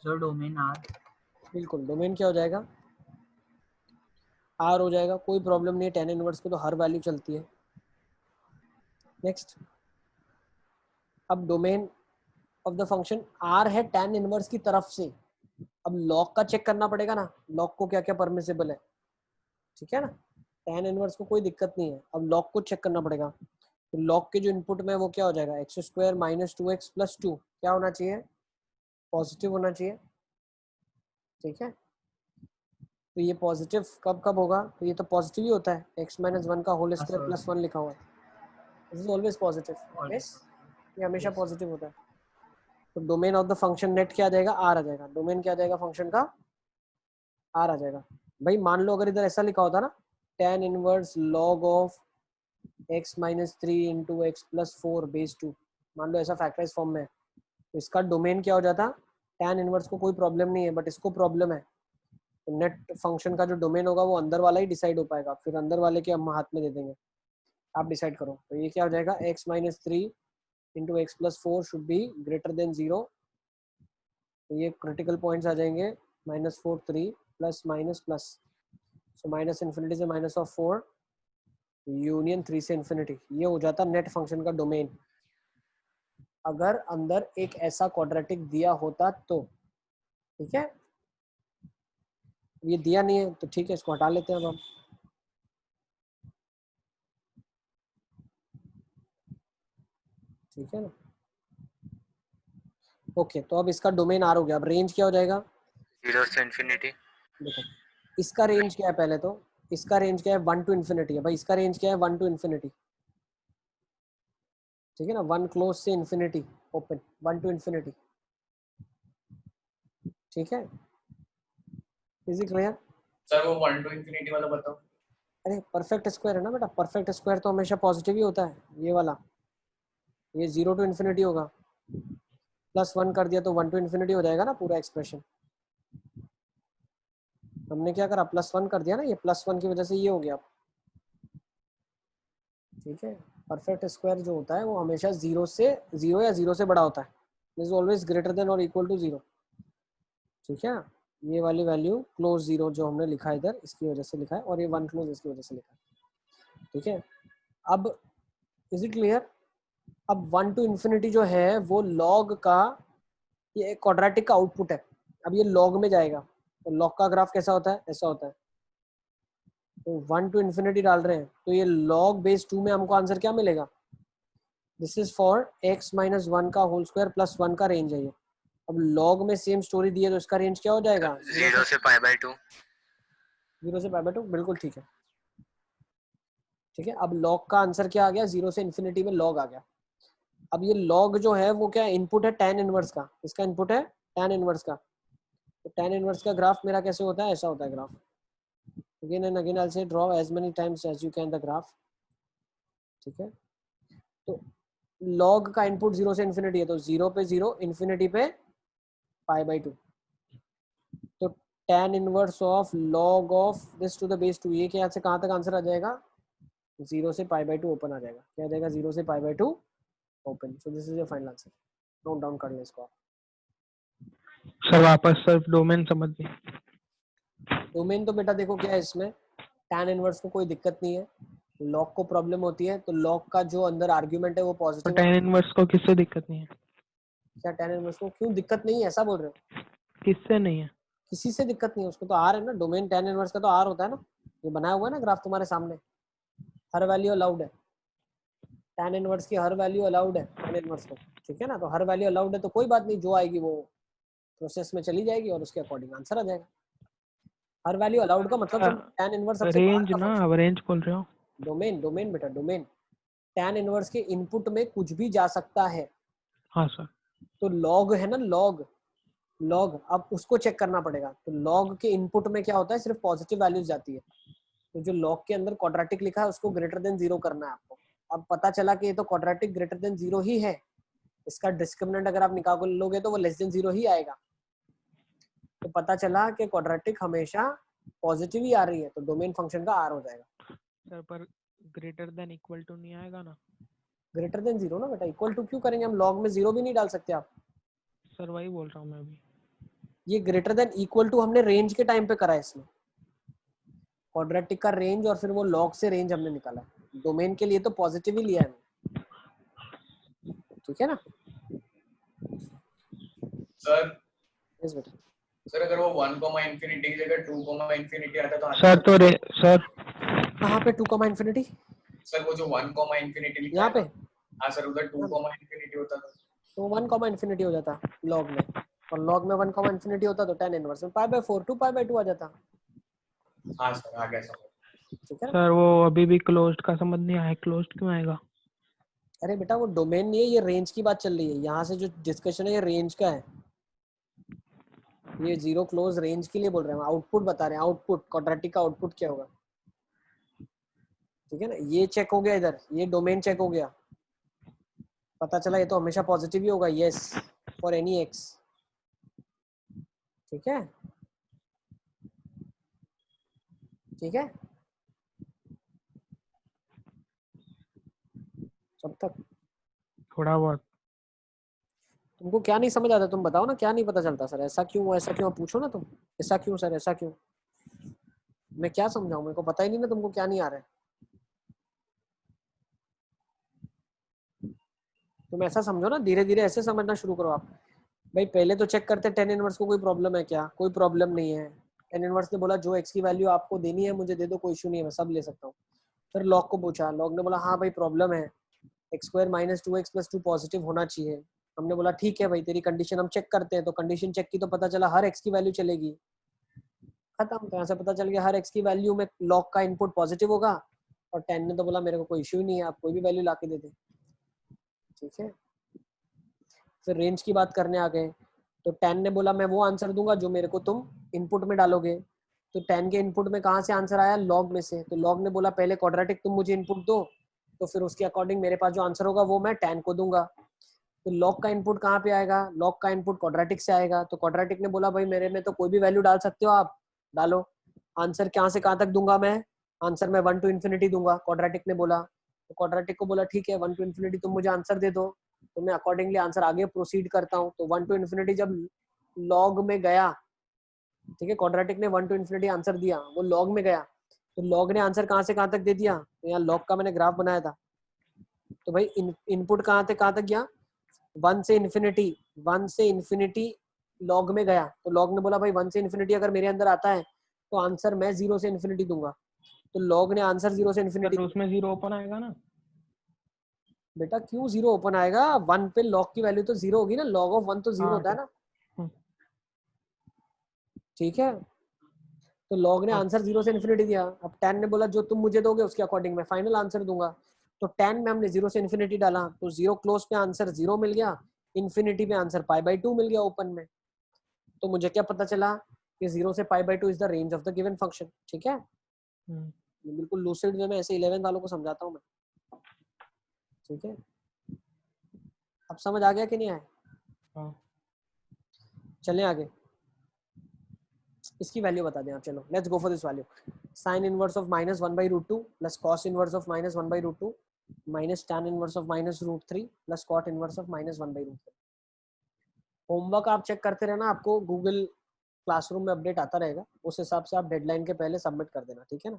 Sir domain are.
बिल्कुल, डोमेन क्या हो जाएगा? आर हो जाएगा, कोई प्रॉब्लम नहीं है। tan इनवर्स को तो हर वैल्यू चलती है। नेक्स्ट, अब domain of the function R है tan इनवर्स की तरफ से। अब लॉग का चेक करना पड़ेगा ना, लॉग को क्या क्या परमिसिबल है, ठीक है ना। tan इनवर्स को कोई दिक्कत नहीं है, अब लॉग को चेक करना पड़ेगा। तो लॉग के जो इनपुट में वो क्या हो जाएगा? x² - 2x + 2 क्या होना चाहिए? पॉजिटिव होना चाहिए, ठीक है। तो ये पॉजिटिव कब कब होगा? तो ये तो पॉजिटिव ही होता है, x माइनस वन का whole square
sir.
Plus one लिखा हुआ है, this is always positive. Yes, ये हमेशा
Yes.
पॉजिटिव होता है। तो domain of the function net क्या आ जाएगा? आर आ जाएगा। डोमेन क्या आ जाएगा फंक्शन का? आर आ जाएगा। भाई मान लो अगर इधर ऐसा लिखा होता ना, tan inverse log of x minus three into x plus four base two, मान लो ऐसा फैक्टराइज फॉर्म में है, तो इसका डोमेन क्या हो जाता? tan इनवर्स को कोई प्रॉब्लम नहीं है, बट इसको प्रॉब्लम है। तो नेट फंक्शन का जो डोमेन होगा वो अंदर वाला ही डिसाइड हो पाएगा, फिर अंदर वाले के हम हाथ में दे देंगे, आप डिसाइड करो। तो ये क्या हो जाएगा? x minus three into x plus four should be greater than zero. तो ये क्रिटिकल पॉइंट्स आ जाएंगे, minus four three plus minus plus, so minus infinity से minus of four union three से इन्फिनिटी, ये हो जाता नेट फंक्शन का डोमेन। अगर अंदर एक ऐसा क्वाड्रेटिक दिया होता तो, ठीक है, ये दिया नहीं है तो ठीक है, इसको हटा लेते हैं अब हम। ठीक है ना? ओके, तो अब इसका डोमेन आर हो गया। अब रेंज क्या हो जाएगा?
0 से इन्फिनिटी।
देखो इसका रेंज क्या है, पहले तो इसका रेंज क्या है? 1 टू इन्फिनिटी है भाई। इसका रेंज क्या है? 1 टू इन्फिनिटी, ठीक है ना? 1 क्लोज से इन्फिनिटी ओपन, 1 टू इन्फिनिटी, ठीक है? Is it clear?
सर वो 1 to infinity वाला बताओ।
अरे परफेक्ट स्क्वायर है ना बेटा, परफेक्ट स्क्वायर तो हमेशा पॉजिटिव ही होता है। ये वाला, ये 0 टू इन्फिनिटी होगा, प्लस वन कर दिया तो 1 टू इन्फिनिटी हो जाएगा ना पूरा एक्सप्रेशन। हमने क्या करा? प्लस वन कर दिया ना, ये प्लस वन की वजह से ये हो गया, ठीक है? परफेक्ट स्क्वायर जो होता है वो हमेशा जीरो या जीरो से बड़ा होता है, इज ऑलवेज ग्रेटर देन और इक्वल टू जीरो, ठीक है? ये वाली वैल्यू क्लोज जीरो जो हमने लिखा है इधर, इसकी वजह से लिखा है, और ये वन क्लोज इसकी वजह से लिखा है, ठीक है? अब इज इट क्लियर? अब 1 टू इन्फिनिटी जो है वो लॉग का, ये क्वाड्रेटिक का आउटपुट है। अब ये लॉग में जाएगा, तो लॉग का ग्राफ कैसा होता है? ऐसा होता है। तो 1 टू इन्फिनिटी डाल रहे हैं, तो ये लॉग बेस 2 में हमको आंसर क्या मिलेगा? This is for x minus one का होल स्क्वायर प्लस वन का रेंज है ये। अब लॉग में सेम स्टोरी दी है तो इसका रेंज क्या हो जाएगा?
0 से पाई बाय 2।
0 से पाई बाय 2, बिल्कुल ठीक है, ठीक है? अब लॉग का आंसर क्या आ गया? 0 से इन्फिनिटी में लॉग आ गया। अब ये लॉग जो है वो क्या इनपुट है? tan इनवर्स का। इसका इनपुट है tan इनवर्स का। तो tan इनवर्स का ग्राफ मेरा कैसे होता है? ऐसा होता है graph. Again and again I say draw as many times as you can the graph, ठीक है? तो लॉग का इनपुट 0 से इन्फिनिटी है, तो 0 पे 0, इन्फिनिटी पे पाई बाय 2। तो tan inverse of log of this to the base 2, ये क्या से कहाँ तक आंसर आ जाएगा? 0 से पाई बाय 2 ओपन आ जाएगा। क्या आ जाएगा? 0 से pi by 2 open. So this is your final answer. Note down कर लें इसको आप।
सर वापस सर डोमेन समझ नहीं।
डोमेन तो बेटा देखो क्या है इसमें, tan इनवर्स को कोई दिक्कत नहीं है, लॉग को प्रॉब्लम होती है, तो लॉग का जो अंदर आर्ग्यूमेंट है वो
तो
पॉजिटिव
tan इनवर्स को किससे दिक्कत नहीं है?
क्या tan इनवर्स को क्यों दिक्कत नहीं है, ऐसा बोल रहे हो?
किससे नहीं है?
किसी से दिक्कत नहीं है, उसको तो आर है ना, डोमेन tan इनवर्स का तो आर होता है ना, ये बनाया हुआ है ना ग्राफ तुम्हारे सामने, हर वैल्यू अलाउड है, tan इनवर्स की हर वैल्यू अलाउड है tan इनवर्स को, ठीक है ना? तो हर वैल्यू अलाउड है तो कोई बात नहीं, जो आएगी वो प्रोसेस में चली जाएगी और उसके अकॉर्डिंग आंसर आ जाएगा। हर वैल्यू अलाउड का मतलब tan इनवर्स सबसे बाहर
रेंज
का
ना,
फंक्शन।
अब रेंज बोल रहे हो?
डोमेन डोमेन बेटा डोमेन, tan इनवर्स के इनपुट में कुछ भी जा सकता है।
हाँ सर।
तो लॉग है ना, लॉग अब उसको चेक करना पड़ेगा। तो लॉग के इनपुट में क्या होता है? सिर्फ पॉजिटिव वैल्यूज जाती है। तो जो लॉग के अंदर क्वाड्रेटिक लिखा है उसको ग्रेटर देन जीरो करना है आपको। अब पता चला कि ये तो क्वाड्रेटिक ग्रेटर देन जीरो ही है, इसका डिस्क्रिमिनेंट अगर आप निकाल लोगे तो वो लेस देन जीरो ही आएगा। तो पता चला कि क्वाड्रेटिक हमेशा पॉजिटिव ही आ रही है, तो डोमेन फंक्शन का आर हो जाएगा।
सर पर ग्रेटर देन इक्वल टू नहीं आएगा ना?
ग्रेटर देन जीरो ना बेटा, इक्वल टू क्यों करेंगे हम? लॉग में जीरो भी नहीं डाल सकते आप।
सर वही बोल रहा हूँ मैं भी।
ये ग्रेटर देन इक्वल टू हमने रेंज के टाइम पे करा है इसमें, क्वाड्रेटिक का रेंज और फिर वो लॉग से रेंज हमने निकाला। डोमेन के लिए तो पॉजिटिव ही लिया है, ठीक है ना?
सर
यस बेटा।
सर अगर वो 1, infinity की जगह 2, infinity आता तो
सर तो सर
कहाँ पे 2, इन्फिनिटी?
सर वो जो 1, infinity लिखा
यहाँ
है
पे
ना, हाँ सर उधर 2, infinity होता
तो 1, इन्फिनिटी हो जाता लॉग में, और लॉग में 1, इन्फिनिटी होता तो tan इनवर्स में पाई बाय 4 2 पाई बाय 2 आ जाता।
हाँ सर आ गया समझ।
ठीक है ना?
सर वो अभी भी क्लोज्ड का समझ नहीं आया, क्लोज्ड क्यों आएगा?
अरे बेटा वो डोमेन नहीं है, ये रेंज की बात चल रही है। यहाँ से जो डिस्कशन है ये रेंज का है। ये जीरो क्लोज रेंज के लिए बोल रहे हैं, आउटपुट बता रहे हैं। आउटपुट क्वाड्रेटिक का आउटपुट क्या होगा? ठीक है ना, ये चेक हो गया, इधर ये डोमेन चेक हो गया, पता चला ये तो हमेशा पॉजिटिव ही होगा, यस फॉर एनी एक्स। ठीक है, ठीक है सब तक।
थोड़ा बहुत।
तुमको क्या नहीं समझ आता, तुम बताओ ना, क्या नहीं पता चलता सर? ऐसा क्यों, ऐसा क्यों, पूछो ना तुम, ऐसा क्यों सर, ऐसा क्यों? मैं क्या समझाऊं, मेरे को पता ही नहीं ना तुमको क्या नहीं आ रहा है। तुम ऐसा समझो ना, धीरे धीरे ऐसे समझना शुरू करो आप। भाई पहले तो चेक करते टेन इनवर्स को कोई प्रॉब्लम है क्या? कोई प्रॉब्लम नहीं है। टेन इनवर्स ने बोला जो एक्स की वैल्यू आपको देनी है मुझे दे दो, कोई इशू नहीं है, मैं सब ले सकता हूँ। फिर लॉग को पूछा, लॉग ने बोला हाँ भाई प्रॉब्लम है, x square minus 2x plus 2 positive होना चाहिए। हमने बोला ठीक है भाई तेरी कंडीशन हम चेक करते हैं, तो कंडीशन चेक की तो पता चला हर एक्स की वैल्यू चलेगी, खत्म। तो यहाँ से पता चल गया हर एक्स की वैल्यू में लॉग का इनपुट पॉजिटिव होगा। और 10 ने तो बोला मेरे को कोई इश्यू नहीं है, आप कोई भी वैल्यू ला के दे दे। ठीक है, फिर रेंज की बात करने आ गए, तो 10 ने बोला मैं वो आंसर दूंगा जो मेरे को तुम इनपुट में डालोगे। तो 10 के इनपुट में कहाँ से आंसर आया? लॉग में से। तो लॉग ने बोला पहले क्वाड्रेटिक तुम मुझे इनपुट दो, तो फिर उसके अकॉर्डिंग मेरे पास जो आंसर होगा वो मैं 10 को दूंगा। तो लॉग का इनपुट कहाँ पे आएगा? लॉग का इनपुट क्वाड्रेटिक से आएगा। तो क्वाड्रेटिक ने बोला भाई मेरे में तो कोई भी वैल्यू डाल सकते हो आप, डालो। आंसर कहाँ से कहाँ तक दूंगा मैं? आंसर मैं 1 to इन्फिनिटी दूंगा, क्वाड्रेटिक ने बोला। तो क्वाड्रेटिक को बोला ठीक है 1 to इन्फिनिटी तुम मुझे आंसर दे दो, तो मैं अकॉर्डिंगली आंसर आगे प्रोसीड करता हूँ। तो 1 to इन्फिनिटी जब लॉग में गया, ठीक है, क्वाड्रेटिक ने 1 to इन्फिनिटी आंसर दिया, वो लॉग में गया, तो लॉग ने आंसर कहाँ से कहाँ तक दे दिया? तो यहाँ लॉग का मैंने ग्राफ बनाया था। तो भाई इनपुट कहाँ से कहाँ तक गया? 1 से इन्फिनिटी, 1 से इन्फिनिटी लॉग में गया। तो लॉग ने बोला भाई 1 से इन्फिनिटी अगर मेरे अंदर आता है तो आंसर मैं 0 से इन्फिनिटी दूंगा। तो लॉग ने आंसर 0 से इन्फिनिटी।
सर उसमें जीरो ओपन आएगा ना?
बेटा क्यों 0 ओपन आएगा? 1 पे लॉग की वैल्यू तो 0 होगी ना, लॉग ऑफ 1 तो 0
हाँ
होता है ना।
हम्म,
ठीक है, तो लॉग ने
हाँ।
आंसर 0 से इन्फिनिटी दिया। अब 10 ने बोला जो तुम मुझे दोगे उसके अकॉर्डिंग मैं फाइनल आंसर दूंगा। तो 10 में हमने 0 से इन्फिनिटी डाला, तो 0 क्लोज पे आंसर 0 मिल गया, इन्फिनिटी पे आंसर π/2 मिल गया ओपन में। तो मुझे क्या पता चला कि 0 से π/2 is the range of the given function. ठीक है, बिल्कुल लूसिड वे में ऐसे 11 वालों को समझाता हूँ मैं। ठीक है, अब समझ आ गया कि नहीं आया?
हाँ।
चलें आगे, इसकी वैल्यू बता दें आप। चलो let's go for this value. Sine inverse of -1/√2 plus cos inverse of -1/√2 minus tan inverse of -√3 plus cot inverse of -1/√3। Homework आप चेक करते रहना, आपको गूगल क्लासरूम में अपडेट आता रहेगा, उस हिसाब से आप डेडलाइन के पहले सबमिट कर देना। ठीक है ना?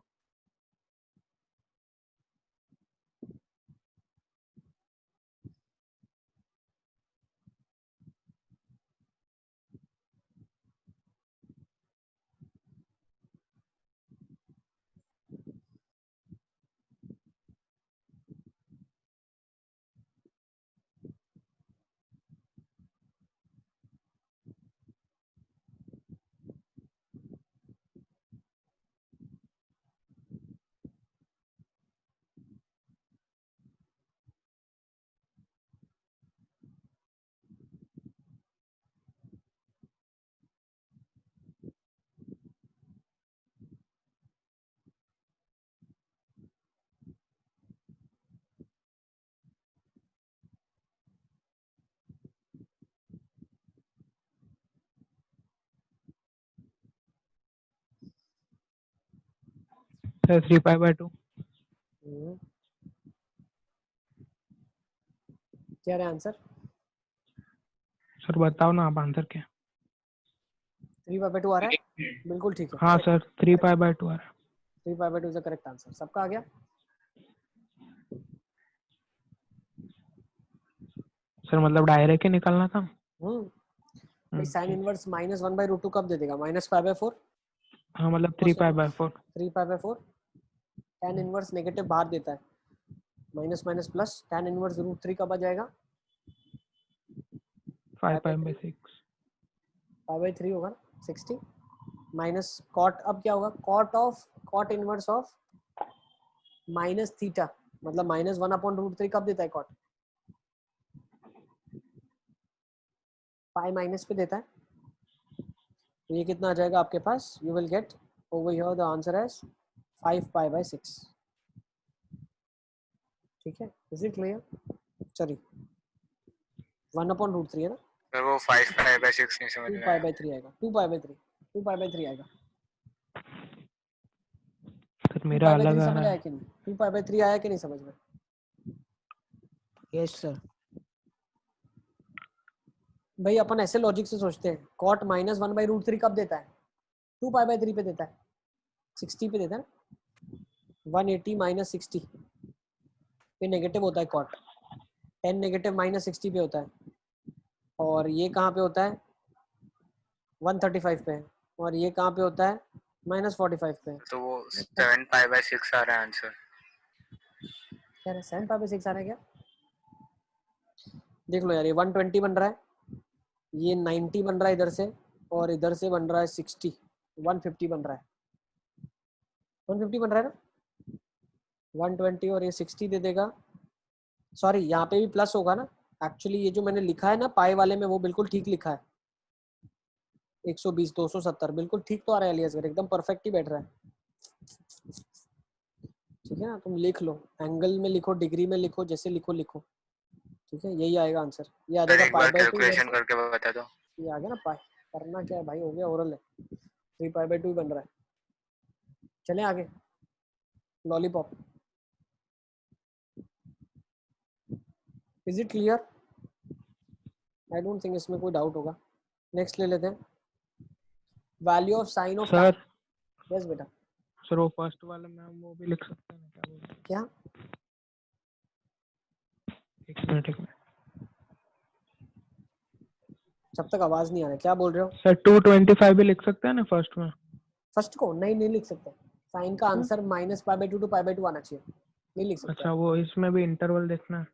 सर 3π/2।
क्या रहा आंसर?
सर बताओ ना आप आंसर क्या?
3π/2 आ रहा है, बिल्कुल ठीक है।
हाँ सर 3π/2 आ रहा है।
3π/2 इज द करेक्ट आंसर। सबका आ गया?
सर मतलब डायरेक्ट ही निकालना था।
भाई साइन
ठीक।
इनवर्स -1/√2 कब दे देगा? -π/4।
हाँ मतलब 3π/4।
3π/4। tan इनवर्स नेगेटिव बाहर देता है, minus minus plus, tan inverse √3 कब आ जाएगा?
5π/6।
π/3 होगा ना, 60। माइनस कॉट, अब क्या होगा, cot inverse of minus theta, मतलब माइनस 1/√3 कब देता है कॉट, पाई माइनस पे देता है। तो ये कितना आ जाएगा आपके पास, you will get over here the answer as 5π/6। ठीक है, इज इट क्लियर? सॉरी 1/√3 है ना,
सर वो 5π/6 नहीं समझ में आया।
2π/3 आएगा, 2π/3 आएगा।
सर मेरा अलग
2π/3
आ
समझ
रहा
आया
है।
कि नहीं, 2π/3 आया कि नहीं समझ में?
Yes sir.
भाई अपन ऐसे लॉजिक से सोचते हैं, कॉट माइनस 1/√3 कब देता है, 2π/3 पे देता है, 60 पे देता है ना, 180 माइनस 60 पे नेगेटिव होता है कॉट, 10 नेगेटिव माइनस 60 पे होता है, और ये कहाँ पे होता है 135 पे, और ये कहाँ पे होता है -45 पे।
तो वो 7π/6 आ रहा है आंसर।
क्या है 7π/6 आ रहा है क्या, देख लो यार, ये 120 बन रहा है, ये 90 बन रहा है इधर से, और इधर से बन रहा है 60, 150 बन रहा है, 150 बन रहा है ना, 120 और ये 60 दे देगा, सॉरी यहाँ पे भी प्लस होगा ना, एक्चुअली ये जो मैंने लिखा है ना पाई वाले में वो बिल्कुल ठीक लिखा है, 120 270 बिल्कुल ठीक तो आ रहा है एलियस, एकदम परफेक्ट ही बैठ रहा है। ठीक है ना, तुम लिख लो, एंगल में लिखो, डिग्री में लिखो, जैसे लिखो लिखो, ठीक है, यही आएगा आंसर, ये आ
सर
जाएगा
एक बार
π/2 इधर
कैलकुलेशन
से,
करके बता दो।
ये आ गया ना पाई, करना क्या है भाई, हो गया ओरल है, 3π/2 बन रहा है। चले आगे, lollipop, is it clear? I don't think इसमें कोई डाउट होगा। नेक्स्ट ले लेते हैं, value of sine of
sir
tan. Yes बेटा,
सर वो फर्स्ट वाला में हम वो भी लिख सकते हैं ना, क्या बोलते हैं?
क्या?
एक मिनट एक मिनट।
जब तक आवाज नहीं आ रहा, क्या बोल रहे हो?
सर 225 भी लिख सकते हैं ना फर्स्ट में?
फर्स्ट को नहीं लिख सकते, साइन का आंसर -π/2 टू π/2 आना चाहिए, नहीं लिख सकते
अच्छा,
आप।
वो इसमें भी इंटरवल देखना है।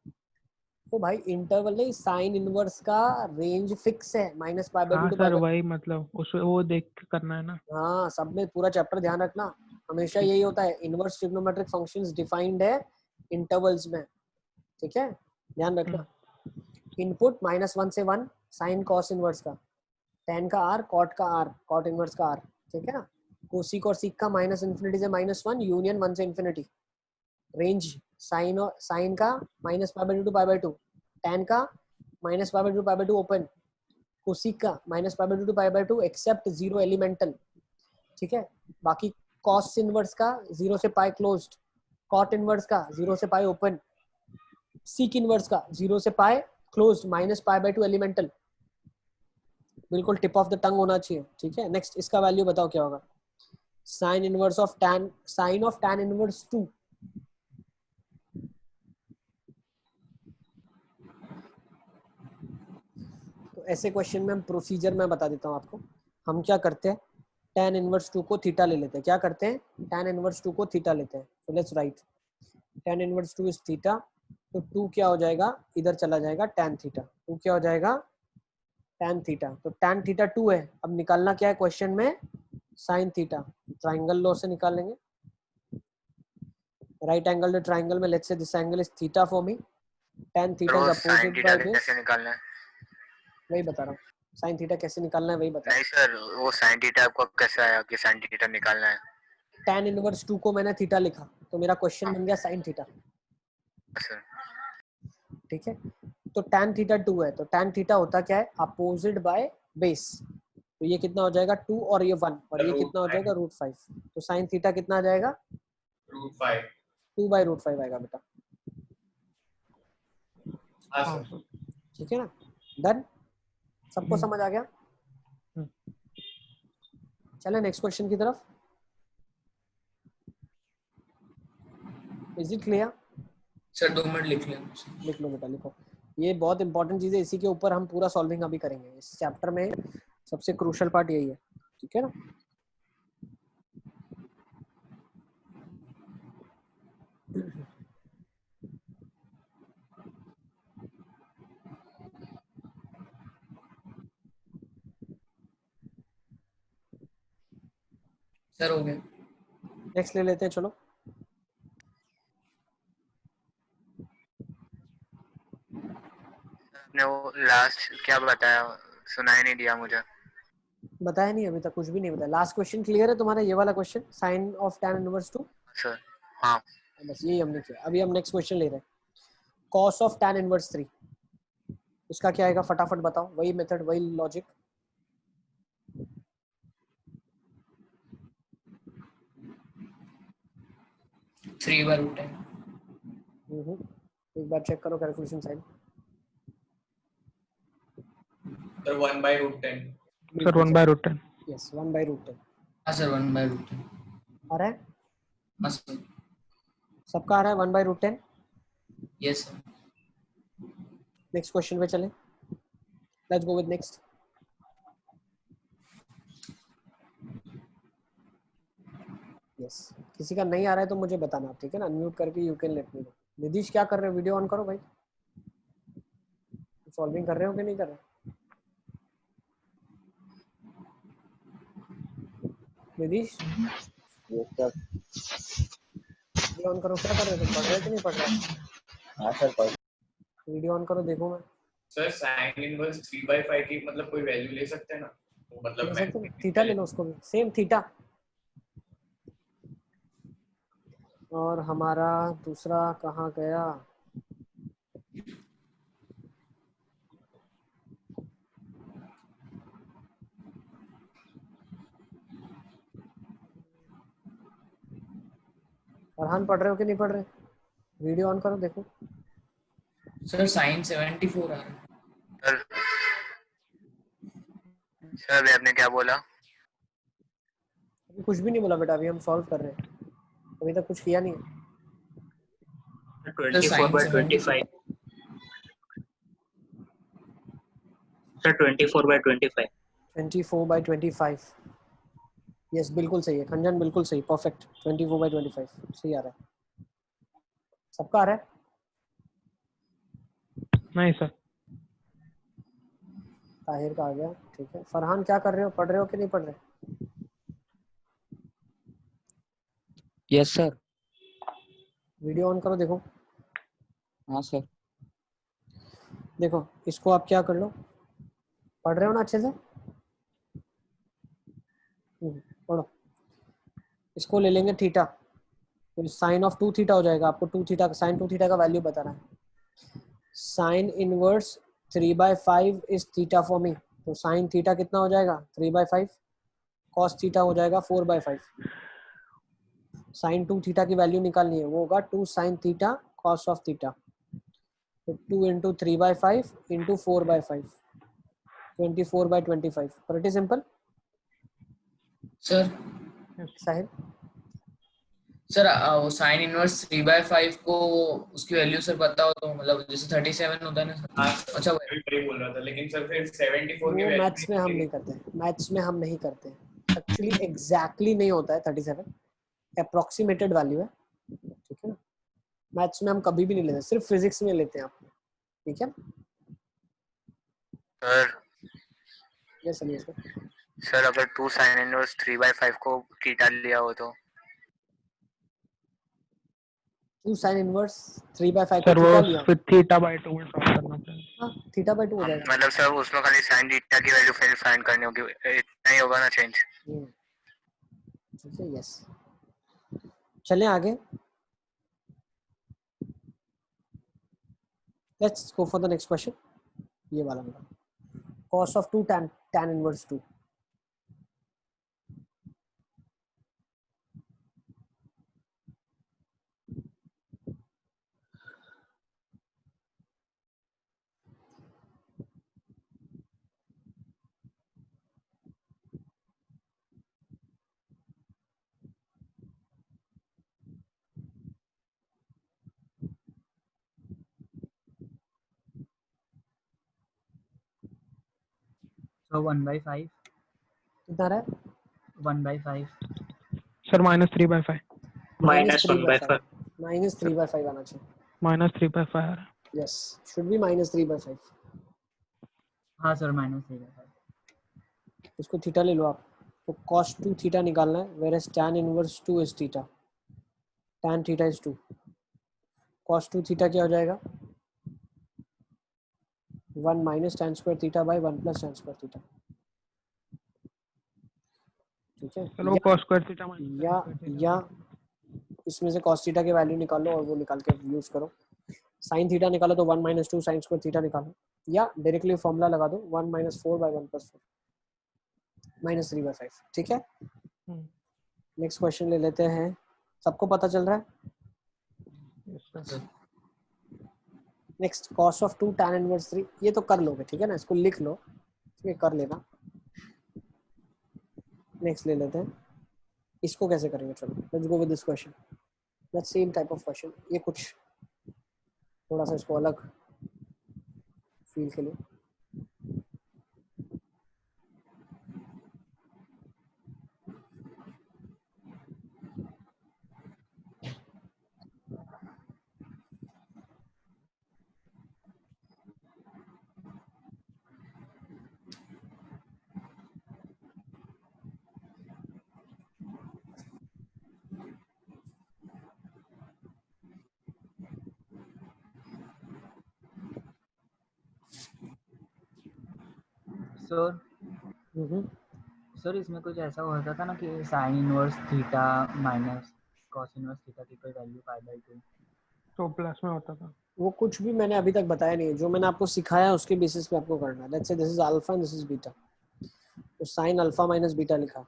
तो भाई इंटरवल नहीं, साइन इनवर्स का रेंज फिक्स है -π/2
हाँ
टू
सर,
π/2।
वही मतलब उस वो देख के करना है ना।
हाँ, सब में पूरा चैप्टर ध्यान रखना, हमेशा यही होता है, इनवर्स ट्रिग्नोमेट्रिक फंक्शंस डिफाइंड है इंटरवल्स में, ठीक है, ध्यान रखना। इनपुट -1 से 1 साइन कॉस इनवर्स का, tan का r, cot का r, cot इनवर्स का r, ठीक है ना, कोसिक और सीक का -∞ से -1 यूनियन 1 से इंफिनिटी, रेंज साइन और साइन का -π/2 टू π/2, tan का -π/2 टू π/2 ओपन, कोसिक का -π/2 टू π/2 एक्सेप्ट 0 एलिमेंटल, ठीक है, बाकी कॉस इनवर्स का 0 से पाई क्लोज्ड, कॉट इनवर्स का 0 से पाई ओपन, सीक इनवर्स का 0 से पाई क्लोज्ड -π/2 एलिमेंटल, बिल्कुल टिप ऑफ द टंग होना चाहिए, ठीक है। नेक्स्ट इसका वैल्यू बताओ क्या होगा, sine inverse of tan, sine of tan inverse 2, तो ऐसे क्वेश्चन में हम प्रोसीजर में बता देता हूँ आपको, हम क्या करते हैं, tan इनवर्स 2 को थीटा ले लेते हैं, क्या करते हैं, tan इनवर्स 2 को थीटा लेते हैं, तो let's write tan inverse 2 is theta, तो 2 क्या हो जाएगा, इधर चला जाएगा tan थीटा, 2 क्या हो जाएगा tan थीटा, तो tan थीटा 2 है, अब निकालना क्या है क्वेश्चन में, sin थीटा, ट्राइंगल लॉ से निकाल लेंगे, राइट एंगल ट्राइंगल में let's say this angle is theta for me, tan theta is
तो sine
opposite
theta
by this,
कैसे निकालना है?
वही बता रहा हूँ, sin थीटा कैसे निकालना है वही बता रहा
नहीं सर, वो साइन थीटा आपको कैसे आया कि साइन थीटा निकालना है?
हूँ, tan इनवर्स 2 को मैंने थीटा लिखा, तो मेरा क्वेश्चन बन गया sin थीटा,
सर
ठीक है, तो tan थीटा 2 है, तो tan थीटा होता क्या है, अपोजिट बाय बेस, तो ये कितना हो जाएगा 2 और ये 1, और ये कितना हो जाएगा √5, तो sin थीटा कितना आ जाएगा,
√5।
2/√5 आएगा बेटा,
हाँ
हाँ
सर।
सर।
ठीक है ना, डन, सबको समझ आ गया। चले नेक्स्ट क्वेश्चन की तरफ, is it clear?
Sir 2 minute लिख लें।
लिख लो बेटा, लिखो, ये बहुत इंपॉर्टेंट चीज है, इसी के ऊपर हम पूरा सॉल्विंग अभी करेंगे, इस चैप्टर में सबसे क्रूशियल पार्ट यही है, ठीक है ना।
सर हो गया।
नेक्स्ट ले लेते हैं, चलो।
आपने वो लास्ट क्या बताया, सुनाई नहीं दिया मुझे।
बताया नहीं अभी तक, कुछ भी नहीं बताया। लास्ट क्वेश्चन क्लियर है तुम्हारा, ये वाला question, sine of tan inverse 2?
Sir हाँ।
बस यही हमने किया। अभी हम नेक्स्ट क्वेश्चन ले रहे हैं, cos ऑफ tan इनवर्स 3। इसका क्या आएगा फटाफट बताओ, वही मेथड वही लॉजिक।
थ्री बार रूट है।
एक बार चेक करो calculation side.
Sir 1/√10।
Sir 1/√10।
Yes 1/√10
हाँ सर 1/√10।
आ रहा है,
हाँ सर।
सबका आ रहा है 1/√10।
Yes sir.
नेक्स्ट क्वेश्चन पे चलें, let's go with next. Yes किसी का नहीं आ रहा है तो मुझे बताना, ठीक है ना, अनम्यूट करके you can let me know. Nidheesh क्या कर रहे हो, वीडियो ऑन करो भाई। सॉल्विंग कर रहे हो कि नहीं कर रहे? निधीश वीडियो ऑन करो, क्या कर रहे हो तुम, पढ़ रहे हो कि नहीं पढ़ रहे?
हाँ सर पढ़।
वीडियो ऑन करो, देखो मैं।
सर साइन इनवर्स 3/5 की मतलब कोई वैल्यू ले सकते हैं ना, तो मतलब
ले
मैं
सकते हो, थीटा ले लो उसको भी, सेम थीटा। और हमारा दूसरा कहाँ गया? फरहान पढ़ रहे हो कि नहीं पढ़ रहे? वीडियो ऑन करो, देखो।
सर साइन 74 आ रहा है।
सर सर अभी आपने क्या बोला?
अभी कुछ भी नहीं बोला बेटा, अभी हम सॉल्व कर रहे हैं, अभी तक कुछ किया नहीं है।
24/25 सर 24/25
24/25 यस बिल्कुल सही है खंजन, बिल्कुल सही, परफेक्ट। 24/25 सही आ रहा है। सबका आ रहा है?
नहीं सर।
ताहिर का आ गया, ठीक है। फरहान क्या कर रहे हो, पढ़ रहे हो कि नहीं पढ़ रहे?
Yes sir.
वीडियो ऑन करो, देखो।
हाँ सर।
देखो इसको आप क्या कर लो, पढ़ रहे हो ना अच्छे से? पढ़ो। इसको ले लेंगे थीटा, तो साइन ऑफ 2 थीटा हो जाएगा। आपको 2 थीटा, साइन 2 थीटा का वैल्यू बताना है। Sine inverse 3/5 is theta for मी, तो साइन थीटा कितना हो जाएगा 3/5, कॉस थीटा हो जाएगा 4/5। साइन 2 थीटा की वैल्यू निकालनी है, वो होगा 2 sine theta cos of theta, तो 2 into 3/5 into 4/5, 24/25। Pretty simple.
Sir
Sahil
sir वो साइन इनवर्स 3/5 को उसकी वैल्यू सर पता हो तो, मतलब जैसे 37 होता है ना सर।
हाँ
अच्छा
मैं भी वही बोल रहा था, लेकिन सर फिर 74 की
वो
वैल्यू
मैथ्स में हम नहीं करते, मैथ्स में हम नहीं करते एक्चुअली, एग्जैक्टली नहीं होता है 37, अप्रोक्सीमेटेड वैल्यू है, ठीक है ना। मैथ्स में हम कभी भी नहीं लेते, सिर्फ फिजिक्स में लेते हैं आप, ठीक है।
सर
ये समझिए इसको।
सर अगर 2 साइन इनवर्स 3/5 को थीटा लिया हो तो?
2 साइन इनवर्स 3/5 को
सर वो
थीटा लिया,
फिर θ/2 में सॉल्व करना पड़ेगा।
हाँ थीटा/2 हो जाएगा।
मतलब सर उसमें खाली साइन थीटा की वैल्यू फिर फाइंड करनी होगी, इतना ही होगा ना चेंज?
ठीक है, यस। चलें आगे, let's go for the next question. ये वाला मेरा, cos of 2 tan inverse 2।
So 1/5
कितना रहा है?
1/5
सर -3/5
-1/5
-3/5 आना चाहिए।
-3/5 आ रहा है।
Yes should be -3/5।
हाँ सर -3/5
इसको थीटा ले लो आप, तो cos 2 थीटा निकालना है, whereas tan inverse 2 is theta, tan theta is 2, cos 2 theta क्या हो जाएगा 1 minus tan square theta by 1 plus tan square theta, ठीक है।
चलो cos स्क्वायर थीटा
या इसमें से cos थीटा के वैल्यू निकालो और वो निकाल के यूज करो, sin थीटा निकालो तो 1 माइनस 2 sin स्क्वायर थीटा निकालो, या डायरेक्टली फॉर्मूला लगा दो 1 minus 4 by 1 plus 4 minus 3 by 5, ठीक है। नेक्स्ट क्वेश्चन ले लेते हैं, सबको पता चल रहा है। Next cos of 2 tan inverse 3, ये तो कर लोगे, ठीक है ना, इसको लिख लो, ये कर लेना। नेक्स्ट ले लेते हैं, इसको कैसे करेंगे, चलो let's go with this question, that same type of question, ये कुछ थोड़ा सा इसको अलग फील के लिए।
सर इसमें कुछ ऐसा होता था ना कि sine inverse theta minus cos inverse theta की कोई वैल्यू पाई बाई 2,
तो प्लस में होता था।
वो कुछ भी मैंने अभी तक बताया नहीं है, जो मैंने आपको सिखाया उसके बेसिस पे आपको करना है। Let's say this is alpha and this is beta, तो साइन अल्फा माइनस बीटा लिखा,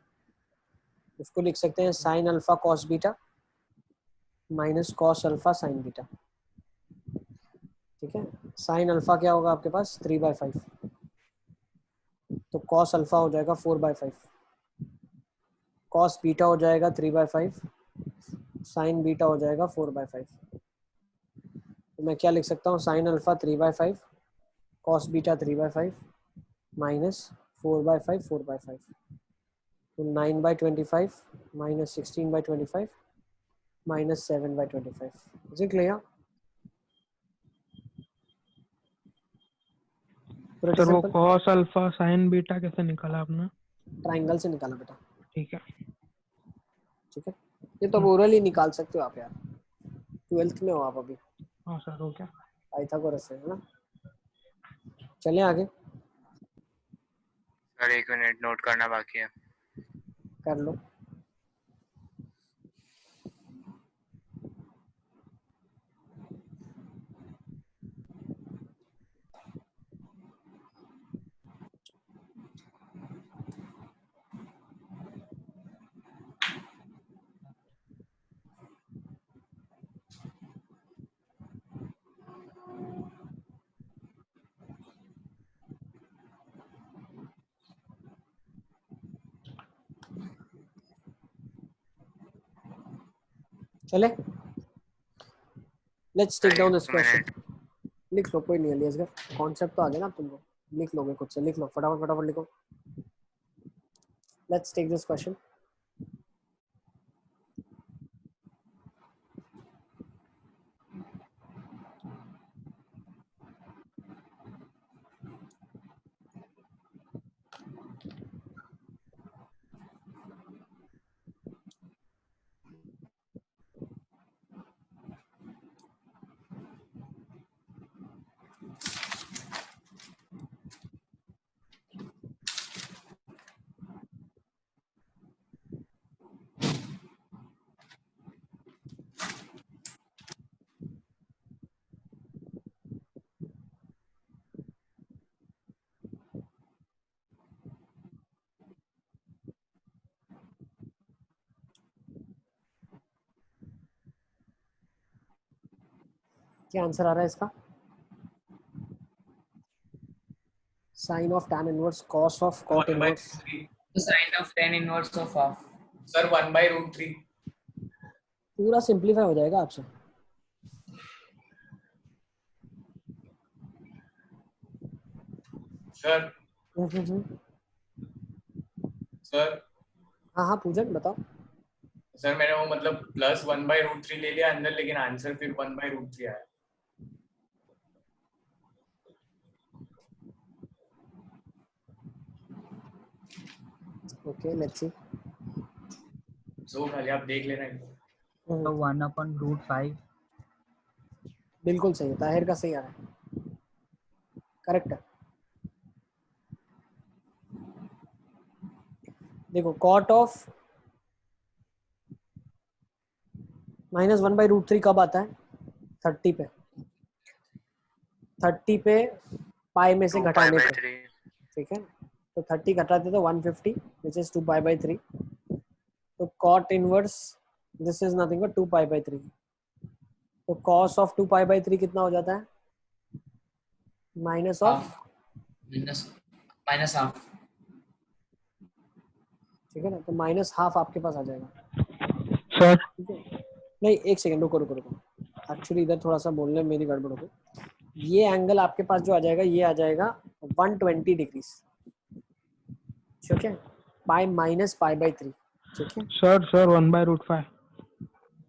उसको लिख सकते हैं sine alpha cos beta minus cos alpha sign beta, ठीक है। साइन अल्फा क्या होगा आपके पास 3/5, तो कॉस अल्फा हो जाएगा 4/5, कॉस बीटा हो जाएगा 3/5, साइन बीटा हो जाएगा 4/5। तो मैं क्या लिख सकता हूँ, sine alpha 3/5, cos beta 3/5 minus 4/5 4/5, तो 9/25 minus 16/25 minus 7/25, is it clear?
Sir वो cos अल्फा sin बीटा कैसे निकाला आपने?
ट्राइंगल से निकाला बेटा,
ठीक है
ठीक है, ये तो ओरल ही निकाल सकते हो आप यार, 12th में हो आप अभी,
हाँ सर हो गया।
पाइथागोरस है ना। चलें आगे,
सर 1 मिनट नोट करना बाकी है।
कर लो। चले, let's take down this question, लिख लो, कोई नहीं है अलियासगर, कॉन्सेप्ट तो आ गया ना तुमको, लिख लोगे खुद से, लिख लो फटाफट फटाफट लिखो। लेट्स टेक दिस क्वेश्चन, क्या आंसर आ रहा है इसका? Sine of tan inverse cos of cot inverse,
1/3
The sin of tan inverse of half.
Sir 1/√3
पूरा सिंप्लीफाई हो जाएगा आपसे।
सर सर
हाँ हाँ पूजन बताओ।
सर मैंने वो मतलब प्लस 1/√3 ले लिया अंदर, लेकिन आंसर फिर 1/√3 आया।
Okay let's see.
सो खाली आप देख लेना।
तो 1/√5
बिल्कुल सही है, ताहिर का सही आ रहा है, करेक्ट है। देखो कॉट ऑफ -1/√3 कब आता है? 30 पे, 30 पे पाई में से
2 pi
घटाने
by
पे,
3.
ठीक है। तो 30 घटाते तो 150 विच इज 2π/3। तो cot inverse this is nothing but 2π/3। तो कॉस ऑफ 2π/3 कितना हो जाता है? Minus of,
minus half.
ठीक है ना, तो -½ आपके पास आ जाएगा,
सर
ठीक है। नहीं एक सेकंड, रुको रुको रुको, एक्चुअली इधर थोड़ा सा बोलने में मेरी गड़बड़ हो गई। ये एंगल आपके पास जो आ जाएगा ये आ जाएगा 120 डिग्रीज, ठीक है, पाई -π/3, ठीक है।
सर 1/√5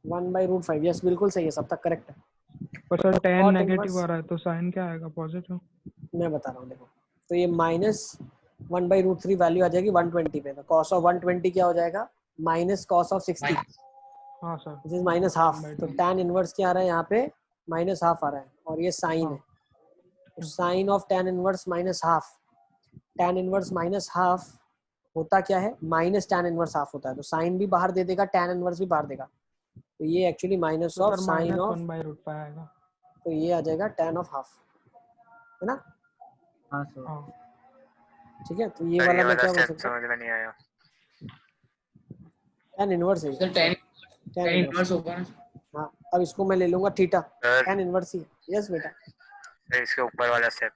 1/√5 यस बिल्कुल सही है, सब तक करेक्ट है।
पर सर
तो
tan
cot
नेगेटिव
inverse-
आ रहा है तो साइन क्या आएगा? पॉजिटिव।
मैं बता रहा हूँ देखो, तो ये -1/√3 वैल्यू आ जाएगी 120 पे, तो cos ऑफ 120 क्या हो जाएगा? माइनस cos ऑफ 60
हाँ सर
विच इज -½ तो tan इनवर्स क्या आ रहा है यहाँ पे? -½ आ रहा है, और ये साइन है, तो sine of tan inverse -½ tan inverse -½ होता क्या है? माइनस tan इनवर्स ½ होता है, तो साइन भी बाहर दे देगा, tan इनवर्स भी बाहर देगा, तो ये actually minus of
sir
sine of,
-1/√5 आएगा।
तो ये आ जाएगा tan ऑफ ½ है ना,
हाँ सर।
हाँ
ठीक है। तो ये
सर
वाला
ये
मैं
वाला
क्या बोल
स्टेप
सकता हूँ?
समझ में नहीं आया।
tan इनवर्स है,
sir tan
tan
inverse
inverse,
होगा ना।
हाँ। अब इसको मैं ले लूंगा थीटा,
सर
tan इनवर्स ही है, यस बेटा।
इसके ऊपर वाला स्टेप।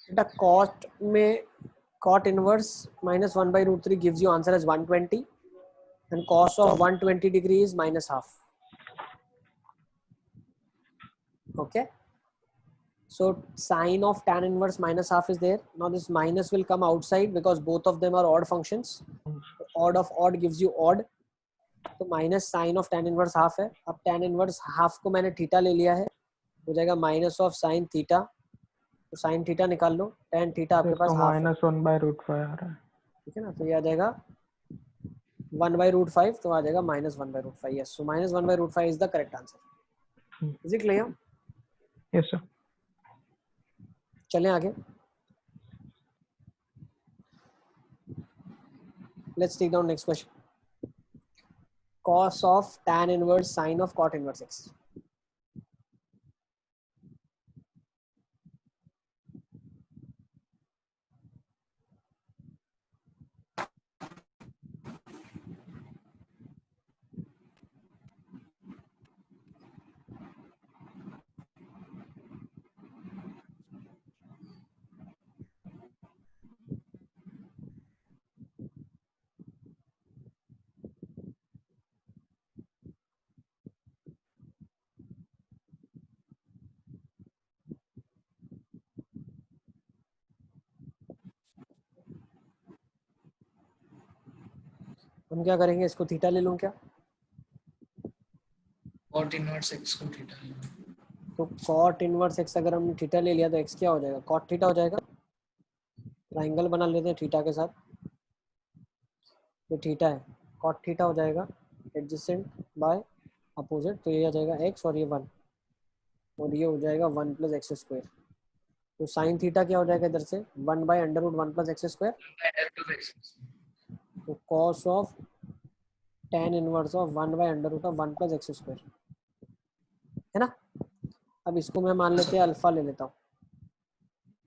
बेटा कॉट में cot inverse -1/√3 gives you answer as 120 and cos of 120 degree is -½ okay. So sine of tan inverse -½ is there. Now this minus will come outside because both of them are odd functions. Odd of odd gives you odd. तो minus sine of tan inverse ½ है। अब tan inverse ½ को मैंने theta ले लिया है, हो जाएगा माइनस ऑफ साइन थीटा, तो साइन थीटा निकाल लो, tan थीटा आपके पास
तो
½ है,
-1/√5 आ रहा है।
ठीक है ना। तो ये आ जाएगा 1/√5, तो आ जाएगा -1/√5। Yes, so -1/√5 is the correct answer. Is it clear?
Yes sir.
चलें आगे, let's take down next question. cos of tan inverse sin of cot inverse x। हम क्या करेंगे, इसको थीटा ले लूं क्या?
cot इनवर्स x को थीटा।
तो cot इनवर्स x अगर हमने थीटा ले लिया तो x क्या हो जाएगा? cot थीटा हो जाएगा। ट्राइंगल बना लेते हैं थीटा के साथ, तो थीटा है, cot थीटा हो जाएगा एडजेसेंट बाय अपोजिट, तो ये आ जाएगा x और ये 1, और ये हो जाएगा 1 + x²। तो साइन थीटा क्या हो जाएगा इधर से? 1/√1 + x²। तो cos of tan inverse of 1/√1 + x², है ना। अब इसको मैं मान लेते हैं अल्फा ले लेता हूँ,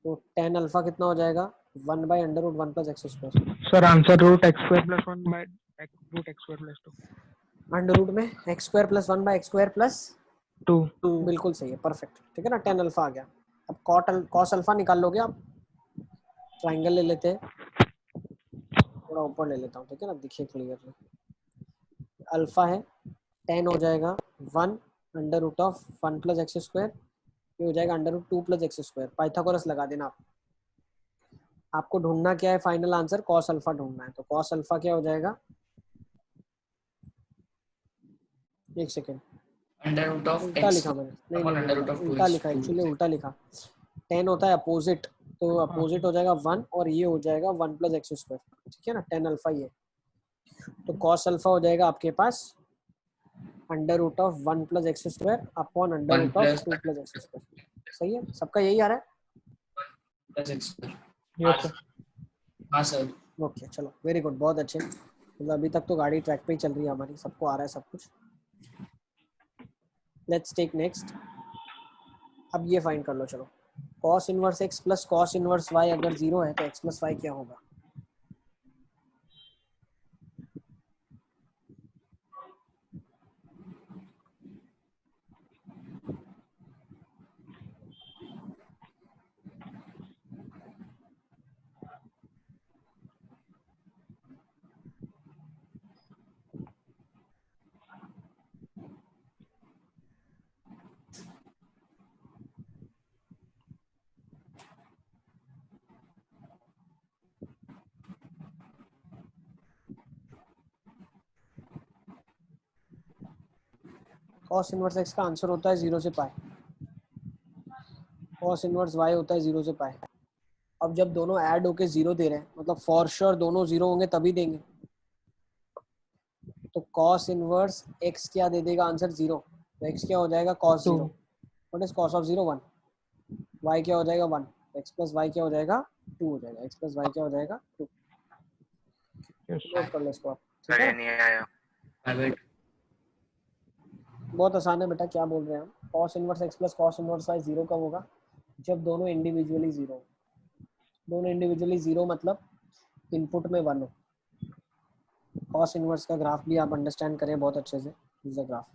तो tan अल्फा कितना हो जाएगा? 1/√1 + x²।
Sir answer √x² + 1/√x² + 2।
Under root में x² + 1/x² +
2
बिल्कुल सही है, परफेक्ट, ठीक है ना। tan अल्फा आ गया। अब cos अल्फा निकाल लोगे आप, ट्राइंगल ले लेते हैं, थोड़ा ऊपर ले लेता हूँ, ठीक है ना, दिखे क्लियरली। अल्फा है, tan हो जाएगा 1/√1 + x², ये हो जाएगा √2 + x²। पाइथागोरस लगा देना आप। आपको ढूंढना क्या है? फाइनल आंसर cos अल्फा ढूंढना है, तो cos अल्फा क्या हो जाएगा? एक सेकेंड,
√(x)
उल्टा लिखा मैंने, नहीं
upon
नहीं
√(2)
नहीं, उल्टा लिखा, एक्चुअली उल्टा लिखा। tan होता है अपोजिट, तो अपोजिट हो जाएगा 1 और ये हो जाएगा 1 प्लस एक्स स्क्वायर, ठीक है ना, 10 अल्फा ये। तो कॉस अल्फा हो जाएगा आपके पास under root of 1 plus x square upon under
1
root of
plus
2 plus x square. सही है, सबका यही आ रहा है।
plus x square।
Yes sir.
हाँ सर।
ओके चलो वेरी गुड, बहुत अच्छे। मतलब अभी तक तो गाड़ी ट्रैक पे ही चल रही है हमारी, सबको आ रहा है सब कुछ। Let's take next. अब ये फाइंड कर लो चलो, cos inverse x plus cos inverse y अगर 0 है तो x प्लस y क्या होगा? cos इनवर्स x का आंसर होता है 0 से पाई, cos इनवर्स y होता है 0 से पाई। अब जब दोनों ऐड होके 0 दे रहे हैं, मतलब फॉर श्योर दोनों 0 होंगे तभी देंगे। तो cos इनवर्स x क्या दे देगा आंसर? 0। तो x क्या हो जाएगा? cos 0। What is cos of 0? 1। y क्या हो जाएगा? 1। x प्लस y क्या हो जाएगा? 2 हो जाएगा। x प्लस y क्या हो जाएगा? 2। नोट कर लो इसको आप, ठीक
अरे
है।
नहीं आया।
बहुत आसान है बेटा, क्या बोल रहे हैं हम? cos inverse x plus cos inverse y 0 कब होगा? जब दोनों इंडिविजुअली 0 हो। दोनों इंडिविजुअली 0 मतलब इनपुट में 1 हो। cos इनवर्स का ग्राफ भी आप अंडरस्टैंड करें बहुत अच्छे से। Is the graph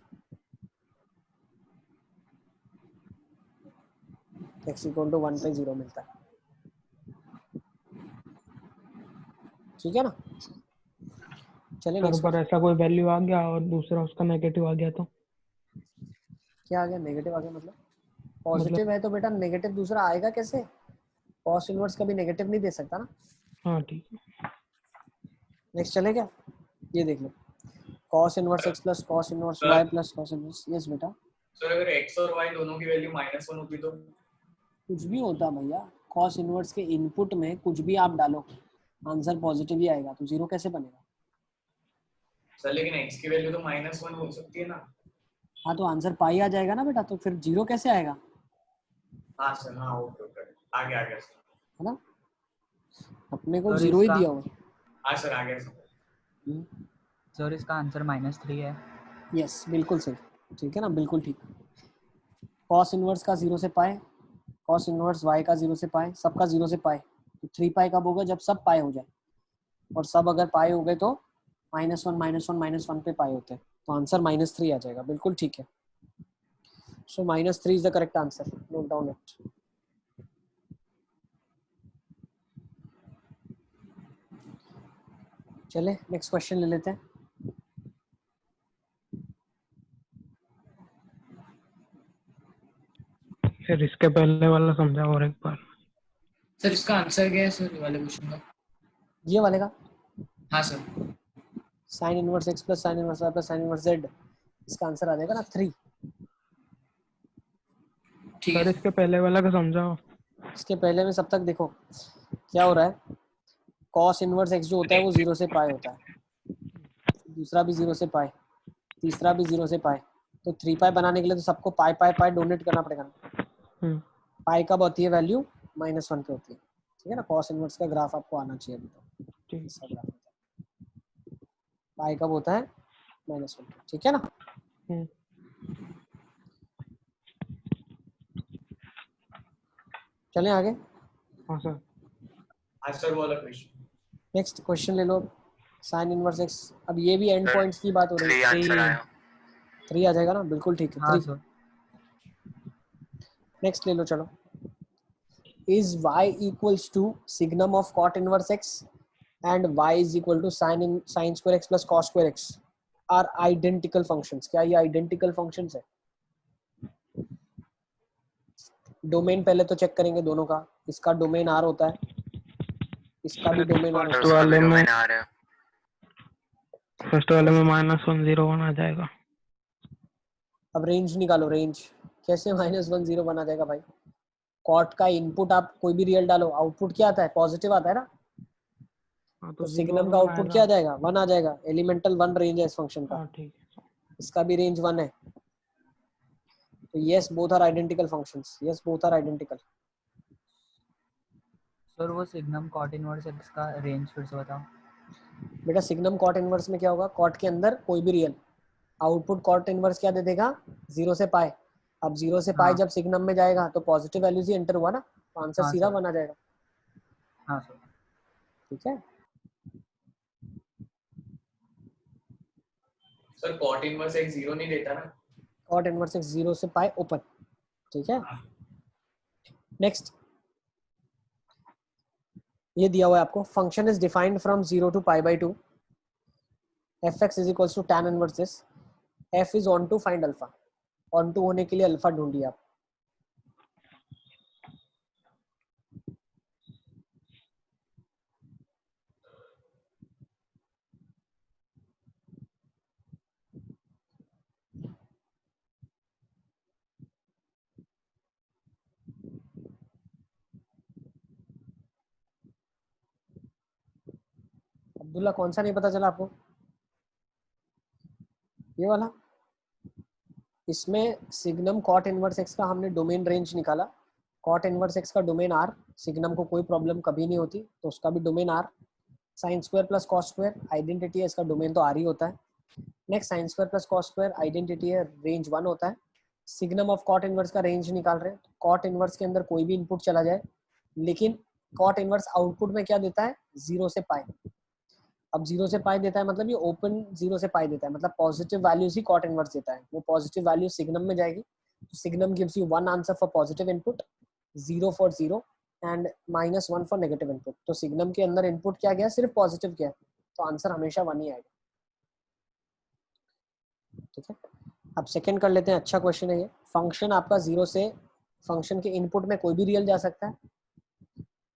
x equal to 1 पे 0 मिलता है, ठीक है ना। चलिए
सर
नेक्स्ट।
पर ऐसा कोई वैल्यू आ गया और दूसरा उसका नेगेटिव आ गया तो
क्या आ गया? नेगेटिव आ गया मतलब पॉजिटिव है तो बेटा नेगेटिव दूसरा आएगा कैसे? cos इनवर्स कभी नेगेटिव नहीं दे सकता ना।
हाँ ठीक है।
नेक्स्ट चले क्या? ये देख लो, cos inverse x plus cos inverse y plus cos inverse. Yes बेटा।
सर अगर x और y दोनों की वैल्यू -1 होती तो?
कुछ भी होता भैया, cos इनवर्स के इनपुट में कुछ भी आप डालो आंसर पॉजिटिव ही आएगा, तो 0 कैसे बनेगा?
सर लेकिन x की वैल्यू तो -1 हो सकती है ना?
हाँ तो आंसर पाई आ जाएगा ना बेटा, तो फिर 0 कैसे आएगा?
हाँ सर, हाँ ओके ओके, आ गया सर।
है ना, अपने को
सर
0 ही
इसका
दिया हुआ।
हाँ सर, आ गया सर।
सर इसका आंसर -3 है।
यस बिल्कुल सही, ठीक है ना, बिल्कुल ठीक। cos इनवर्स का 0 से पाए, cos इनवर्स y का 0 से पाए, सबका 0 से पाए। तो 3 पाई कब होगा? जब सब पाए हो जाए, और सब अगर पाए हो गए तो -1 -1 पे पाए होते हैं, तो आंसर -3 आ जाएगा। बिल्कुल ठीक है। सो -3 is the correct answer. Note down it. चले नेक्स्ट क्वेश्चन ले लेते हैं।
फिर इसके पहले वाला समझा और एक बार।
सर इसका आंसर क्या है सर, ये वाले क्वेश्चन का?
ये वाले का
हाँ sir.
sin inverse x plus sin inverse y plus sin inverse z, इसका आंसर आ जाएगा ना 3।
ठीक
सर
है
इसके पहले वाला का समझाओ।
इसके पहले में सब तक देखो क्या हो रहा है। cos इनवर्स x जो होता है वो 0 से पाई होता है, दूसरा भी 0 से पाई, तीसरा भी 0 से पाई। तो 3 पाई बनाने के लिए तो सबको पाई पाई पाई डोनेट करना पड़ेगा ना। पाई कब होती है वैल्यू? -1 पे होती है, ठीक है ना। cos इनवर्स का ग्राफ आपको आना चाहिए अभी तो।
ठीक।
इसका ग्राफ होता है पाई कब होता है? -1 पे, ठीक है ना। चलें आगे।
हाँ सर।
हाँ सर, वाला क्वेश्चन।
नेक्स्ट क्वेश्चन ले लो, sin इनवर्स x। अब ये भी एंड
सर,
पॉइंट्स की बात हो रही
3
है।
आंसर आया।
3 आ जाएगा ना, बिल्कुल ठीक है।
हाँ
3।
सर।
नेक्स्ट ले लो चलो। is y equals to signum of cot inverse x and y is equal to sin square x plus cos square x are identical functions? क्या ये identical functions है? डोमेन पहले तो चेक करेंगे दोनों का। इसका डोमेन r होता है, इसका भी डोमेन r
तो
होता है।
उसका भी डोमेन आ रहा है।
फर्स्ट वाले में -1 0 1 आ जाएगा।
अब रेंज निकालो, रेंज कैसे -1 0 1 आ जाएगा भाई? कॉट का इनपुट आप कोई भी रियल डालो, आउटपुट क्या आता है, पॉजिटिव आता है ना,
हाँ
तो
तो 0
सिग्नम
और
का
1
आउटपुट क्या आ
आएगा।
जाएगा, 1 आ जाएगा, एलिमेंटल 1 रेंज है इस फंक्शन का,
हाँ ठीक है।
इसका भी रेंज 1 है, तो yes both are identical functions, yes both are identical.
Sir वो सिग्नम कॉट इनवर्स एक्स का रेंज फिर से बताओ।
बेटा सिग्नम कॉट इनवर्स में क्या होगा, कॉट के अंदर कोई भी रियल, आउटपुट कॉट इनवर्स क्या दे देगा, 0 से पाई। अब 0 से पाई
हाँ
जब सिग्नम में जाएगा तो पॉजिटिव वैल्यूज ही एंटर हुआ ना, तो आंसर
हाँ
सीधा
सर,
1 आ जाएगा।
हाँ सर।
ठीक है,
सर कॉट इनवर्स एक 0 नहीं देता ना।
कॉट इनवर्स एक्स 0 से पाई ओपन। ठीक है, नेक्स्ट ये दिया हुआ है आपको, function is defined from 0 to pi by 2, f x is equals to tan inverse this, f is onto find alpha, onto होने के लिए अल्फा ढूंढिए आप। अब्दुल्ला कौन सा नहीं पता चला आपको, ये वाला, इसमें सिग्नम कॉट इनवर्स एक्स का हमने डोमेन रेंज निकाला, कॉट इनवर्स एक्स का डोमेन आर, सिग्नम को कोई प्रॉब्लम कभी नहीं होती तो उसका भी domain are, sine square plus cos square identity है, इसका डोमेन तो आर ही होता है। Next sine square plus cos square identity है, रेंज 1 होता है। सिग्नम ऑफ कॉट इनवर्स का रेंज निकाल रहे हैं, कॉट इनवर्स के अंदर कोई भी इनपुट चला जाए, लेकिन कॉट इनवर्स आउटपुट में क्या देता है, 0 से पाई। अब 0 से पाई देता है मतलब ये ओपन 0 से पाई देता है, मतलब पॉजिटिव वैल्यूज ही कॉट इनवर्स देता है, वो पॉजिटिव वैल्यू सिग्नम में जाएगी, तो signum gives you 1 answer for positive input, 0 for 0 and -1 for negative input. तो सिग्नम के अंदर इनपुट क्या गया, सिर्फ पॉजिटिव गया, तो आंसर हमेशा 1 ही आएगा। ठीक है, अब सेकंड कर लेते हैं, अच्छा क्वेश्चन है ये, फंक्शन आपका 0 से, फंक्शन के इनपुट में कोई भी रियल जा सकता है,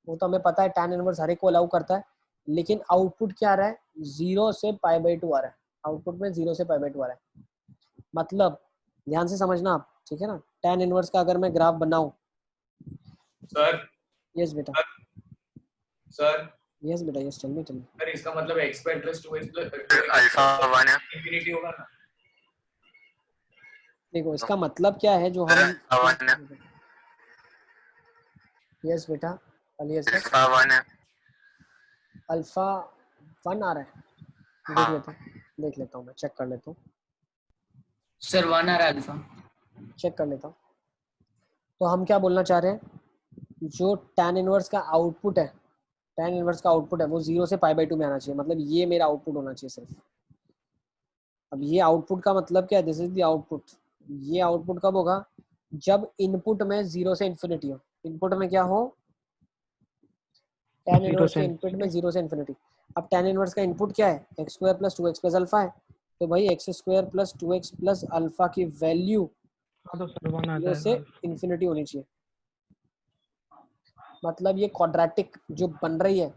वो तो हमें पता है, tan इनवर्स हर एक को अलाउ करता है, लेकिन आउटपुट क्या आ रहा है, 0 से पाई बाई 2 आ रहा है, आउटपुट में 0 से पाई बाई 2 आ रहा है, मतलब ध्यान से समझना आप, ठीक है ना, tan इनवर्स का अगर मैं ग्राफ बनाऊं,
सर
यस बेटा,
सर
यस बेटा, यस टेल मी
सर इसका मतलब x square plus 2x plus
alpha 1 है,
इंफिनिटी होगा ना।
देखो इसका मतलब क्या है जो हम,
अल्फा 1 है,
यस बेटा, यस सर,
अल्फा 1 है।
अल्फा 1 आ रहा है,
हाँ
देख लेता हूँ मैं, चेक कर लेता हूँ,
सर 1 आ रहा है अल्फा।
चेक कर लेता हूँ। तो हम क्या बोलना चाह रहे हैं, जो tan इनवर्स का आउटपुट है, tan इनवर्स का आउटपुट है वो 0 से पाई बाई 2 में आना चाहिए, मतलब ये मेरा आउटपुट होना चाहिए सिर्फ। अब ये आउटपुट का मतलब क्या है, दिस इज द आउटपुट, ये आउटपुट कब होगा, जब इनपुट में 0 से इन्फिनिटी हो, इनपुट में क्या हो, tan
0
इनवर्स
से
के इनपुट में
infinity।
0 से इन्फिनिटी। अब tan इनवर्स का इनपुट क्या है, x square plus 2x plus alpha है, तो भाई x square plus 2x plus alpha की वैल्यू
हाँ तो सर 1 आ
0 से
जाएगा।
इन्फिनिटी होनी चाहिए, मतलब ये क्वाड्रेटिक जो बन रही है,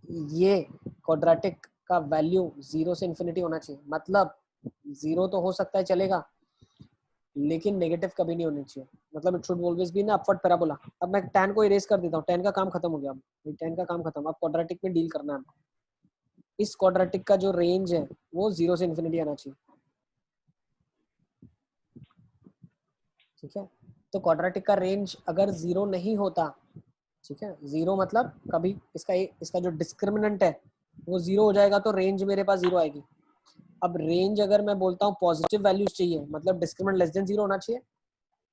ये क्वाड्रेटिक का वैल्यू 0 से इन्फिनिटी होना चाहिए, मतलब 0 तो हो सकता है चलेगा, लेकिन नेगेटिव कभी नहीं होनी चाहिए, मतलब इट शुड ऑलवेज बी ना अपवर्ड पैराबोला। अब मैं tan को इरेज कर देता हूँ, tan का काम खत्म हो गया, अब tan का काम खत्म, अब क्वाड्रेटिक में डील करना है हमको, इस क्वाड्रेटिक का जो रेंज है वो 0 से इन्फिनिटी आना चाहिए। ठीक है, तो क्वाड्रेटिक का रेंज अगर 0 नहीं होता, ठीक है, 0 मतलब कभी इसका जो डिस्क्रिमिनेंट है वो 0 हो जाएगा, तो रेंज मेरे पास 0 आएगी। अब रेंज अगर मैं बोलता हूँ पॉजिटिव वैल्यूज चाहिए, मतलब डिस्क्रिमिनेंट लेस देन 0 होना चाहिए,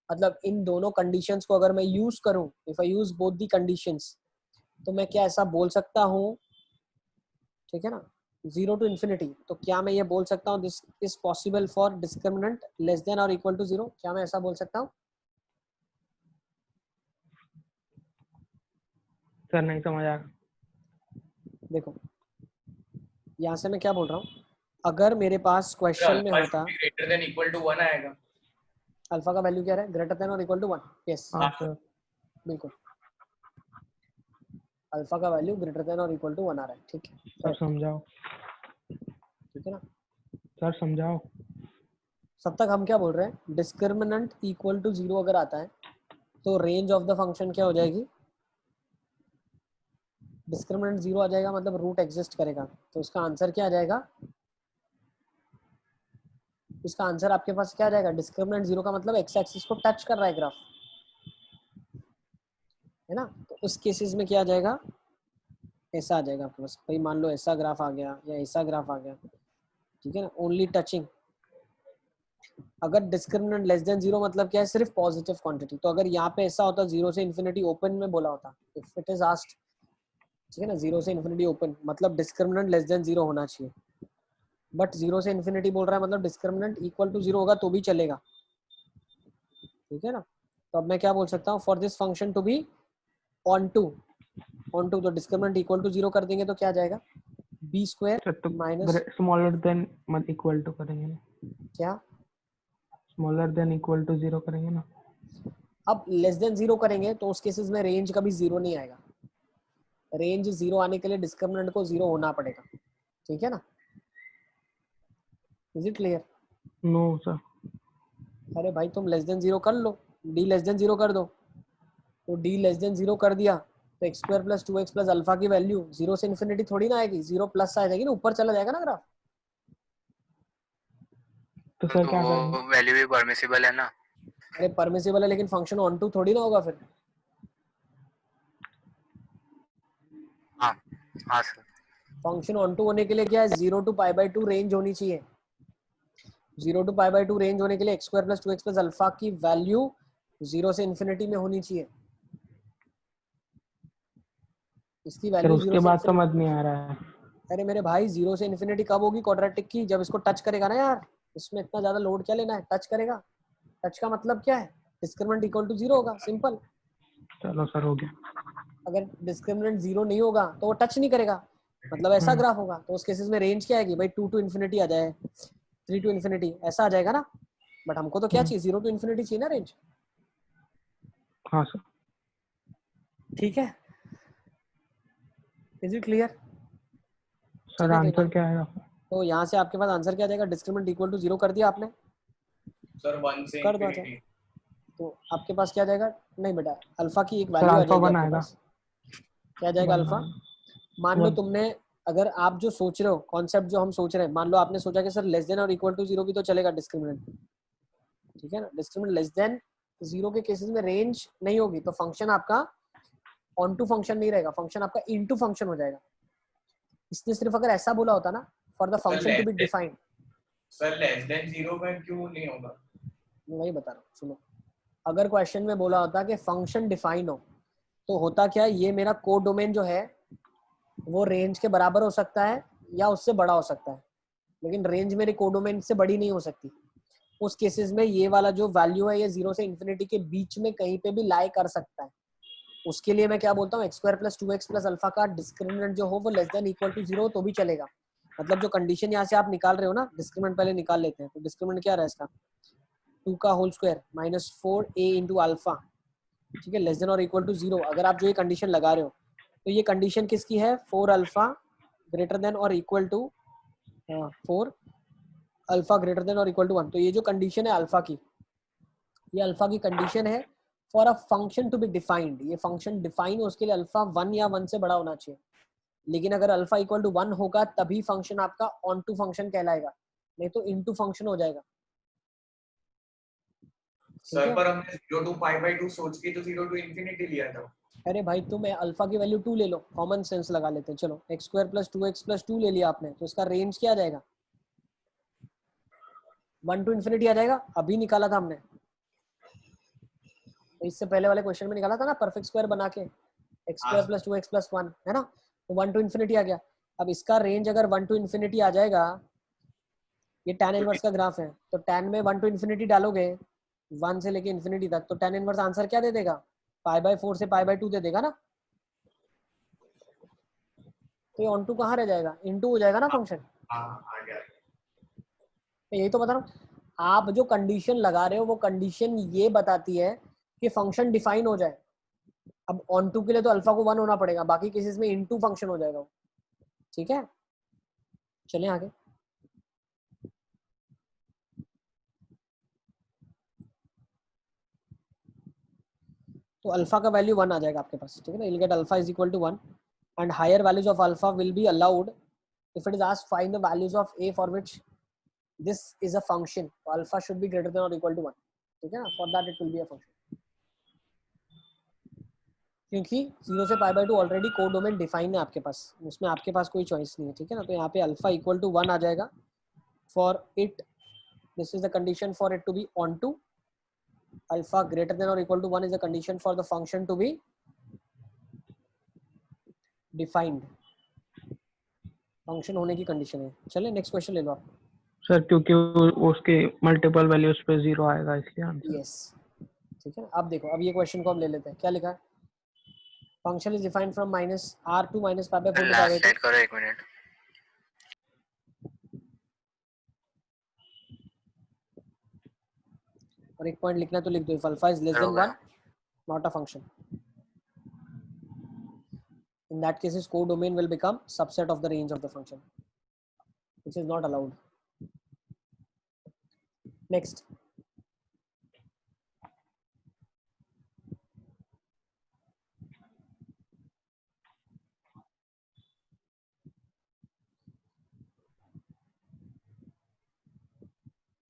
मतलब इन दोनों कंडीशंस को अगर मैं यूज करूं, if I use both the conditions, तो मैं क्या ऐसा बोल सकता हूँ, ठीक है ना, 0 टू इन्फिनिटी, तो क्या मैं ये बोल सकता हूँ this is possible for discriminant less than और इक्वल टू 0, क्या मैं ऐसा बोल सकता हूँ?
सर नहीं समझ आया।
देखो यहाँ से मैं क्या बोल रहा हूँ, अगर मेरे पास क्वेश्चन में होता,
ग्रेटर देन इक्वल टू 1 आएगा।
अल्फा का वैल्यू क्या है, ग्रेटर देन और इक्वल टू 1, यस
हाँ सर।
बिल्कुल, अल्फा का वैल्यू ग्रेटर देन और इक्वल टू 1 आ रहा है, ठीक है
सर समझाओ,
ठीक है ना,
सर समझाओ।
तब तक हम क्या बोल रहे हैं, डिस्क्रिमिनेंट इक्वल टू 0 अगर आता है तो रेंज ऑफ द फंक्शन क्या हो जाएगी, डिस्क्रिमिनेंट 0 आ जाएगा, मतलब रूट एग्जिस्ट करेगा। तो इसका आंसर क्या आ जाएगा, इसका आंसर आपके पास क्या आ जाएगा, डिस्क्रिमिनेंट 0 का मतलब एक्स एक्सिस को टच कर रहा है ग्राफ, है ना। तो उस केसेस में क्या आ जाएगा, ऐसा आ जाएगा आपके पास। भाई मान लो ऐसा ग्राफ आ गया या ऐसा ग्राफ आ गया, ठीक है ना, ओनली टचिंग। अगर डिस्क्रिमिनेंट लेस देन 0 मतलब क्या है, सिर्फ पॉजिटिव क्वांटिटी। तो अगर यहाँ पे ऐसा होता 0 से इन्फिनिटी ओपन में बोला होता, इफ इट इज आस्क्ड, ठीक है ना, 0 से इन्फिनिटी ओपन मतलब डिस्क्रिमिनेंट लेस देन 0 होना चाहिए, बट 0 से इन्फिनिटी बोल रहा है मतलब डिस्क्रिमिनेंट इक्वल टू 0 होगा तो भी चलेगा, ठीक है ना। तो अब मैं क्या बोल सकता हूँ, for this function to be onto तो डिस्क्रिमिनेंट इक्वल टू 0 कर देंगे तो क्या आ जाएगा, बी स्क्वायर
तो
माइनस
स्मॉलर देन मत इक्वल टू करेंगे ना,
क्या,
स्मॉलर देन इक्वल टू 0 करेंगे ना।
अब लेस देन 0 करेंगे तो उस केसेस में रेंज कभी 0 नहीं आएगा। रेंज 0 आने के लिए डिस्क्रिमिनेंट को 0 होना पड़ेगा, ठीक है ना। Is it clear?
No sir.
अरे भाई तुम लेस देन 0 कर लो, डी लेस देन 0 कर दो, तो डी लेस देन 0 कर दिया तो x square plus 2x plus alpha की वैल्यू 0 से इन्फिनिटी थोड़ी ना आएगी, 0 प्लस आ जाएगी ना, ऊपर चला जाएगा ना ग्राफ।
तो सर
तो
क्या
वो
करेंगे?
वैल्यू भी परमिसिबल है ना।
अरे परमिसिबल है लेकिन फंक्शन ऑन टू थोड़ी ना होगा फिर।
हाँ हाँ सर।
फंक्शन ऑन टू होने के लिए क्या है, 0 टू पाई बाई 2 रेंज होनी चाहिए। 0 टू पाई बाई 2 रेंज होने के लिए x square plus 2x plus alpha की वैल्यू 0 से इन्फिनिटी में होनी चाहिए। इसकी
सर
वैल्यू 0
उसके
से
बाद समझ
इन्फिनिटी,
नहीं आ रहा है।
अरे मेरे भाई 0 से इन्फिनिटी कब होगी क्वाड्रेटिक की, जब इसको टच करेगा ना यार। इसमें इतना ज्यादा लोड क्या लेना है, टच करेगा। टच का मतलब क्या है, डिस्क्रिमिनेंट इक्वल टू 0 होगा, सिंपल।
चलो सर हो गया।
अगर डिस्क्रिमिनेंट 0 नहीं होगा तो वो टच नहीं करेगा, मतलब ऐसा ग्राफ होगा। तो उस केसेस में रेंज क्या आएगी भाई, 2 टू इन्फिनिटी आ जाए, 3 टू इन्फिनिटी ऐसा आ जाएगा ना। बट हमको तो क्या चाहिए, 0 टू इन्फिनिटी चाहिए ना रेंज,
हाँ सर।
ठीक है। Is it clear?
सर
चले
आंसर
देखो,
क्या आएगा?
तो यहाँ से आपके पास आंसर क्या आ जाएगा, डिस्क्रिमिनेंट इक्वल टू 0 कर दिया आपने,
सर 1 से
कर दो अच्छा।
इंफिनिटी।
तो आपके पास क्या आ जाएगा, नहीं बेटा अल्फा की एक
सर
वैल्यू आ
अल्फा
जाएगी
1
आपके
आएगा।
पास। क्या आ जाएगा
1
अल्फा,
आएगा।
मान लो
1।
तुमने, अगर आप जो सोच रहे हो कॉन्सेप्ट जो हम सोच रहे हैं, मान लो आपने सोचा कि सर लेस देन और इक्वल टू 0 भी तो चलेगा डिस्क्रिमिनेंट, ठीक है ना। डिस्क्रिमिनेंट लेस देन 0 के केसेस में रेंज नहीं होगी, तो फंक्शन आपका ऑन टू फंक्शन नहीं रहेगा, फंक्शन आपका इनटू फंक्शन हो जाएगा। इसने सिर्फ अगर ऐसा बोला होता ना, for the
sir
function to be defined,
less than 0 में क्यों नहीं होगा?
मैं वही बता रहा हूँ सुनो। अगर क्वेश्चन में बोला होता कि फंक्शन डिफाइन हो, तो होता क्या है, ये मेरा कोड डोमेन जो है वो रेंज के बराबर हो सकता है या उससे बड़ा हो सकता है, लेकिन रेंज मेरे कोड डोमेन से बड़ी नहीं हो सकती। उस केसेस में ये वाला जो वैल्यू है ये 0 से इन्फिनिटी के बीच में कहीं पे भी लाई कर सकता है। उसके लिए मैं क्या बोलता हूँ, x square plus 2x plus alpha का डिस्क्रिमिनेंट जो हो वो लेस देन इक्वल टू 0 तो भी चलेगा। मतलब जो कंडीशन यहाँ से आप निकाल रहे हो ना, डिस्क्रिमिनेंट पहले निकाल लेते हैं। तो डिस्क्रिमिनेंट क्या रहा है इसका, 2 का whole square minus 4a into alpha, ठीक है, लेस देन और इक्वल टू 0। अगर आप जो ये कंडीशन लगा रहे हो तो ये कंडीशन किसकी है, 4 अल्फा ग्रेटर देन और equal to 4 alpha greater than और इक्वल टू 1। तो ये जो कंडीशन है अल्फा की, ये अल्फा की कंडीशन है for a function to be defined. ये फंक्शन डिफाइन हो उसके लिए अल्फा 1 या 1 से बड़ा होना चाहिए। लेकिन अगर अल्फा इक्वल टू 1 होगा तभी फंक्शन आपका ऑन टू फंक्शन कहलाएगा, नहीं तो इनटू फंक्शन हो जाएगा, ठीक
सर
है।
पर हमने 0 टू पाई बाई 2 सोच के तो 0 टू इंफिनिटी लिया था।
अरे भाई तुम अल्फा की वैल्यू 2 ले लो, कॉमन सेंस लगा लेते हैं। चलो x square plus 2x plus 2 ले लिया आपने, तो इसका रेंज क्या आ जाएगा, 1 टू इन्फिनिटी आ जाएगा। अभी निकाला था हमने, तो इससे पहले वाले क्वेश्चन में निकाला था ना परफेक्ट स्क्वायर बना के, x square plus 2x plus 1, है ना। तो 1 टू इन्फिनिटी आ गया। अब इसका रेंज अगर 1 टू इन्फिनिटी आ जाएगा, ये tan इनवर्स का ग्राफ है, तो tan में 1 टू इन्फिनिटी डालोगे 1 से लेके इन्फिनिटी तक, तो tan इनवर्स आंसर क्या दे देगा, पाई बाय 4 से पाई बाय 2 दे देगा ना। तो ये ऑन टू कहाँ रह जाएगा, इनटू हो जाएगा ना फंक्शन।
हाँ आ गया।
यही तो बता रहा हूँ, आप जो कंडीशन लगा रहे हो वो कंडीशन ये बताती है कि फंक्शन डिफाइन हो जाए। अब ऑन टू के लिए तो अल्फा को 1 होना पड़ेगा, बाकी केसेस में इनटू फंक्शन हो जाएगा, ठीक है। चलें आगे। तो अल्फा का वैल्यू 1 आ जाएगा आपके पास, ठीक है ना। you'll get alpha is equal to 1 and higher values of alpha will be allowed if it is asked find the values of a for which this is a function, so alpha should be greater than or equal to 1, ठीक है ना। for that it will be a function, क्योंकि 0 से pi by 2 already code domain define है आपके पास, उसमें आपके पास कोई चॉइस नहीं है, ठीक है ना। तो यहाँ पे अल्फा इक्वल टू 1 आ जाएगा for it, this is the condition for it to be onto, alpha greater than or equal to 1 is a condition for the function to be defined, function होने की condition है। चलिए next question ले लो आप।
Sir क्योंकि उसके multiple values पे 0 आएगा इसलिए आंसर।
यस, ठीक है। अब देखो, अब ये क्वेश्चन को हम ले लेते हैं। क्या लिखा है? Function is defined from -r to -π/4 to π/2।
Last set करो 1 मिनट।
और एक पॉइंट लिखना है तो लिख दो, if alpha is less than 1 not a function, in that case its codomain will become subset of the range of the function, which is not allowed. Next,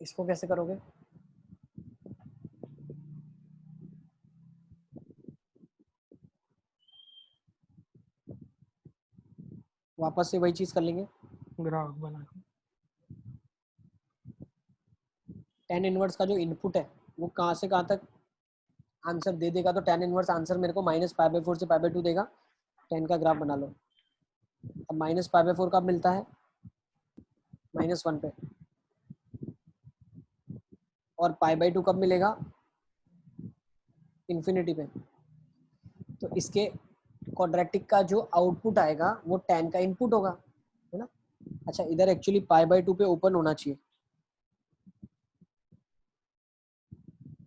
इसको कैसे करोगे? वापस से वही चीज कर लेंगे,
ग्राफ बना।
tan इनवर्स का जो इनपुट है वो कहाँ से कहाँ तक आंसर दे देगा। तो tan इनवर्स आंसर मेरे को -π/4 से π/2 देगा। tan का ग्राफ बना लो। अब -π/4 कब मिलता है? -1 पे। और π/2 कब मिलेगा? इन्फिनिटी पे। तो इसके क्वाड्रेटिक का जो आउटपुट आएगा वो tan का इनपुट होगा, है ना। अच्छा, इधर एक्चुअली π/2 पे ओपन होना चाहिए,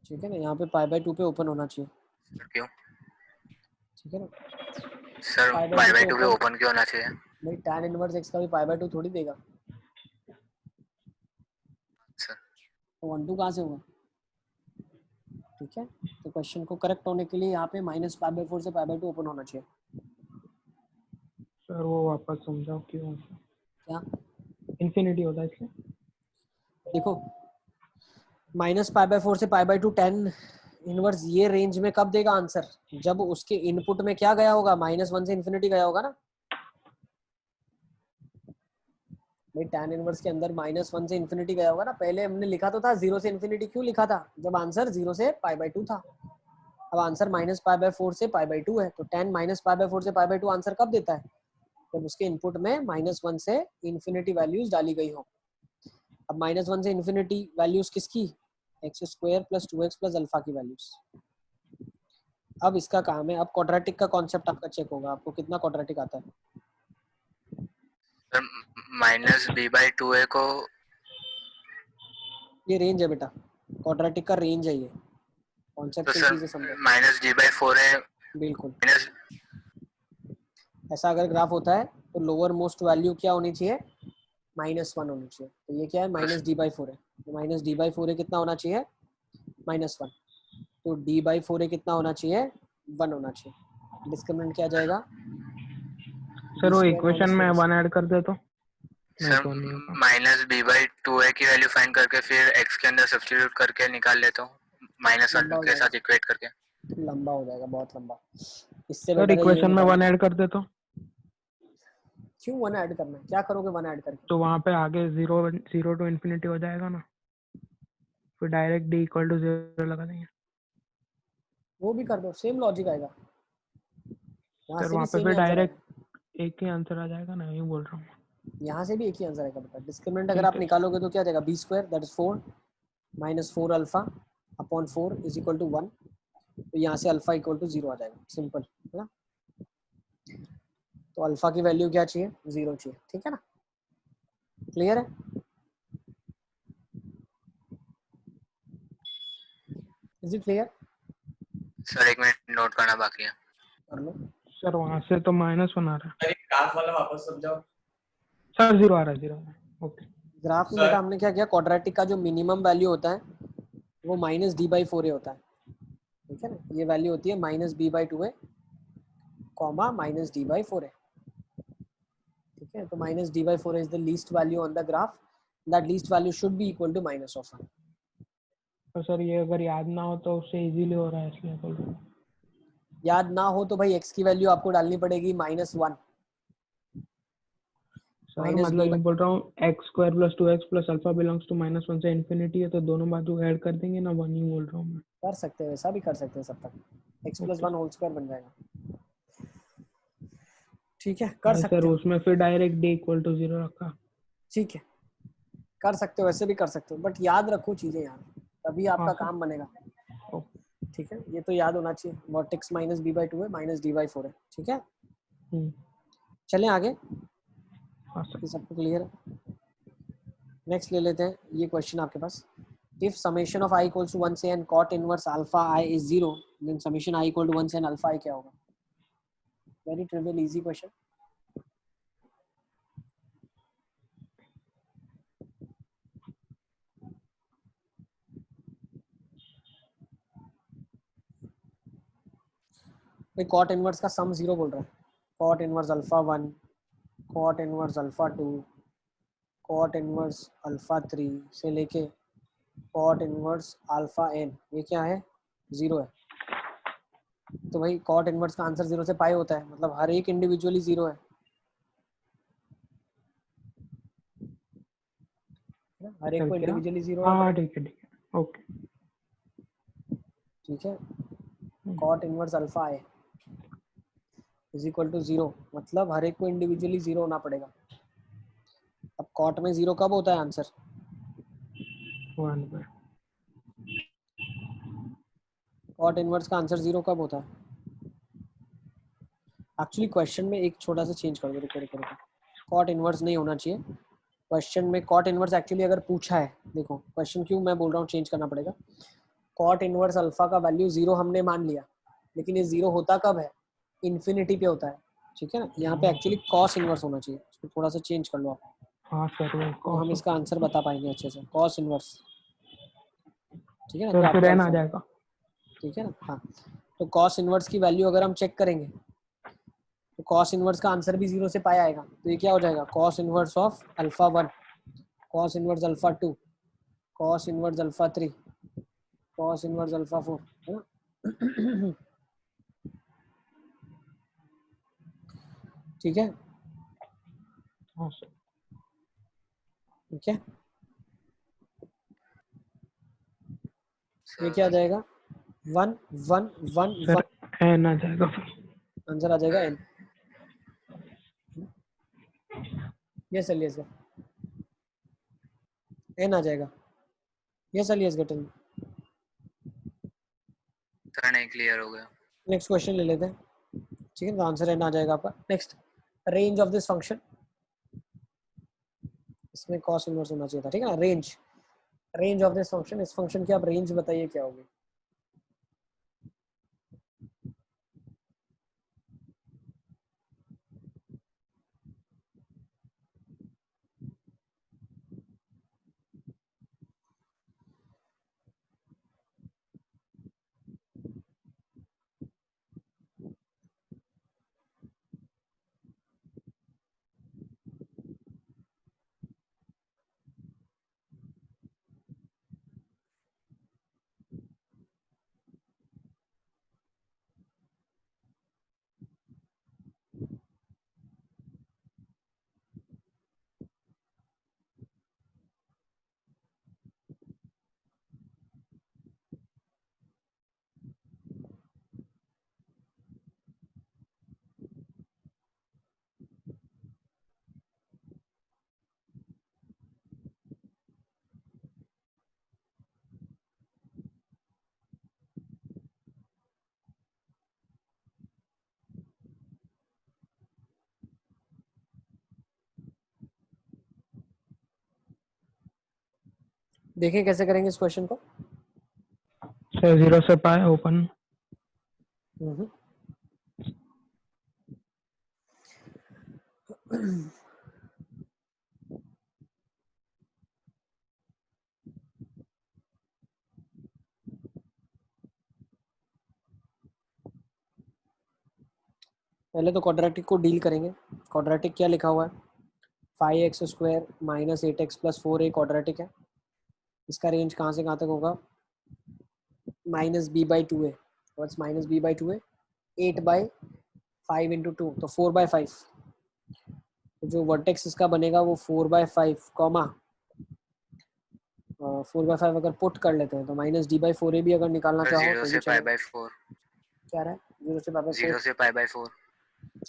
ठीक है ना। यहाँ पे π/2 पे ओपन होना चाहिए,
क्यों
ठीक है ना।
सर? π/2 पे ओपन क्यों होना चाहिए?
भाई tan इनवर्स x का भी π/2 थोड़ी देगा,
सर
तो 1 2 कहाँ से होगा, ठीक है। तो क्वेश्चन को करेक्ट होने के लिए यहाँ पे -π/4 से π/2 ओपन होना चाहिए।
सर वो वापस समझाओ क्यों
क्या?
इन्फिनिटी होता है इसलिए।
देखो, -π/4 से π/2 tan इनवर्स ये रेंज में कब देगा आंसर? जब उसके इनपुट में क्या गया होगा? -1 से इन्फिनिटी गया होगा ना। भाई tan इनवर्स के अंदर -1 से इन्फिनिटी गया होगा ना। पहले हमने लिखा तो था 0 से इन्फिनिटी, क्यों लिखा था? जब आंसर 0 से π/2 था। अब आंसर -π/4 से π/2 है, तो tan -π/4 से π/2 आंसर कब देता है? जब उसके इनपुट में -1 से इन्फिनिटी वैल्यूज डाली गई हो। अब -1 से इन्फिनिटी वैल्यूज किसकी? x² + 2x + अल्फा की वैल्यूज। अब इसका काम है, अब क्वाड्रेटिक का कॉन्सेप्ट आपका चेक होगा, आपको कितना क्वाड्रेटिक आता है।
-b/2a को
ये रेंज है बेटा, क्वाड्रेटिक का रेंज है ये। कॉन्सेप्ट
तो
की
सर
चीजें समझो।
-d/4 है।
बिल्कुल,
माइनस
ऐसा अगर ग्राफ होता है तो लोअर मोस्ट वैल्यू क्या होनी चाहिए? -1 होनी चाहिए। तो ये क्या है? -d/4 है। तो -d/4 कितना होना चाहिए? -1। तो d/4 कितना होना चाहिए? 1 होना चाहिए। डिस्क्रिमिनेंट क्या जाएगा?
सर वो
d²
इक्वेशन में 1 ऐड कर दे तो नहीं
सर
तो नहीं होगा।
-b/2a की वैल्यू फाइंड करके फिर x के अंदर सब्स्टिट्यूट करके निकाल लेता हूँ, -1
लंबा हो
के
जाएगा,
साथ इक्वेट करके।
लंबा हो जाएगा, बहुत लंबा। इससे
सर
बेटर है ये
इक्वेशन में 1
निकालो।
ऐड कर दे तो
क्यों 1 ऐड करना है? क्या करोगे 1 ऐड करके?
तो वहाँ पे आगे 0 टू इन्फिनिटी हो जाएगा ना, फिर डायरेक्ट d = 0 लगा देंगे।
वो भी कर दो, सेम लॉजिक आएगा। यहाँ
सर
से भी
वहाँ पे
सेम
फिर
आंसर आएगा,
डायरेक्ट एक ही आंसर आ जाएगा ना, यूँ बोल रहा हूँ।
यहाँ से भी एक ही आंसर आएगा बेटा। डिस्क्रिमिनेंट अगर
ठीक
आप
है।
निकालोगे तो क्या जाएगा? b² that is 4 -4 alpha upon 4 is equal to 1। तो यहाँ से अल्फा इक्वल टू 0 आ जाएगा, सिंपल है ना। तो अल्फा की वैल्यू क्या चाहिए? 0 चाहिए, ठीक है ना। क्लियर है? Is it clear?
Sir 1 minute note करना बाकी है।
कर लो।
सर वहाँ से तो -1 आ रहा है।
सर ये ग्राफ वाला वापस समझाओ।
सर 0 आ रहा है, 0 ओके।
ग्राफ में
सर-
बेटा हमने क्या किया? क्वाड्रेटिक का जो मिनिमम वैल्यू होता है वो -d/4 होता है। ठीक है ना, ये वैल्यू होती है -b/2a कॉमा -d/4a। ठीक है, तो -d/4a is the least value on the graph, that least value should be equal to -1।
तो सर ये अगर याद ना हो तो उससे इजीली हो रहा है इसलिए बोल रहा हूँ।
याद ना हो तो भाई x की वैल्यू आपको डालनी पड़ेगी -1
सर मतलब मैं बोल रहा हूँ x² + 2x + alpha belongs to -1 से इन्फिनिटी है, तो दोनों बाजू ऐड कर देंगे ना, 1 ही बोल रहा हूँ मैं।
कर सकते हैं, वैसा भी कर सकते हैं सब तक, x + 1 होल स्क्वायर बन जाएगा। ठीक है, कर
हाँ
सकते
सर,
हो।
उसमें फिर डायरेक्ट d = 0 रखा।
ठीक है, कर सकते हो, वैसे भी कर सकते हो, बट याद रखो चीजें यार, तभी
हाँ
आपका
सर।
काम बनेगा।
ओ,
ठीक है, ये तो याद होना चाहिए, वर्टेक्स -b/2 है, -d/4 है। ठीक है, चलें आगे,
हाँ सर।
ये सबको क्लियर है। नेक्स्ट ले लेते हैं, ये क्वेश्चन आपके पास, इफ समेशन ऑफ i = 1 से n cot inverse alpha i is 0, then summation i = 1 से n अल्फा i क्या होगा? Very trivial easy question. भाई कॉट इनवर्स का सम 0 बोल रहा है, cot inverse alpha 1, cot inverse alpha 2, cot inverse alpha 3 से लेके कॉट इनवर्स अल्फा n, ये क्या है? 0 है। तो भाई कॉट इनवर्स का आंसर 0 से पाई होता है, मतलब हर एक इंडिविजुअली 0 है ना? हर एक
सर
को
क्या?
इंडिविजुअली 0 होना
हाँ
पड़ेगा।
ठीक है ओके।
ठीक है, cot inverse alpha i is equal to 0, मतलब हर एक को इंडिविजुअली 0 होना पड़ेगा। अब कॉट में 0 कब होता है आंसर?
1 पे।
कॉट इनवर्स का आंसर 0 कब होता है? एक्चुअली क्वेश्चन में एक छोटा सा चेंज कर दो, रुको रुको रुको, कॉट इनवर्स नहीं होना चाहिए क्वेश्चन में। कॉट इनवर्स एक्चुअली अगर पूछा है, देखो क्वेश्चन क्यों मैं बोल रहा हूँ चेंज करना पड़ेगा। कॉट इनवर्स अल्फा का वैल्यू 0 हमने मान लिया, लेकिन ये 0 होता कब है? इन्फिनिटी पे होता है। ठीक है ना, यहाँ पे एक्चुअली कॉस इनवर्स होना चाहिए, इसको थोड़ा सा चेंज कर लो आप,
हाँ सर वो
तो हम
cos
इसका आंसर बता पाएंगे अच्छे से। कॉस इनवर्स, ठीक है ना,
सर
क्या
फिर
आपको
n आ
अल्फा,
जाएगा।
ठीक है ना। हाँ, तो कॉस इनवर्स की वैल्यू अगर हम चेक करेंगे तो कॉस इनवर्स का आंसर भी 0 से पाया आएगा, तो ये क्या हो जाएगा? Cos inverse of alpha 1, cos inverse alpha 2, cos inverse alpha 3, cos inverse alpha 4, है ना। ठीक है,
हाँ सर।
ठीक है, ये क्या आ जाएगा? 1 1 1
सर
1,
n आ जाएगा फिर।
आंसर आ जाएगा n। Yes sir, yes n आ जाएगा। Yes sir, yes गटन।
सर नहीं क्लियर हो गया।
नेक्स्ट क्वेश्चन ले लेते हैं। ठीक है, तो आंसर n आ जाएगा आपका। Next, range of this function, इसमें कॉस इनवर्स होना चाहिए था। ठीक है ना, range, range of this function, इस फंक्शन की आप रेंज बताइए क्या होगी? देखें कैसे करेंगे इस क्वेश्चन को।
सर 0 से पाए ओपन।
हम्म। पहले तो क्वाड्रेटिक को डील करेंगे। क्वाड्रेटिक क्या लिखा हुआ है, 5x² minus 8x plus 4a quadratic है। इसका रेंज कहाँ से कहाँ तक होगा, -b/2a। व्हाट्स -b/2a, 8/5 × 2 तो 4/5। तो जो वर्टेक्स इसका बनेगा वो 4/5 कॉमा 4/5 अगर पुट कर लेते हैं तो -d/4a भी अगर निकालना चाहो
0
तो
से
भी चलेगा।
π/4,
क्या रहा है 0 से π/4?
0 से π/4।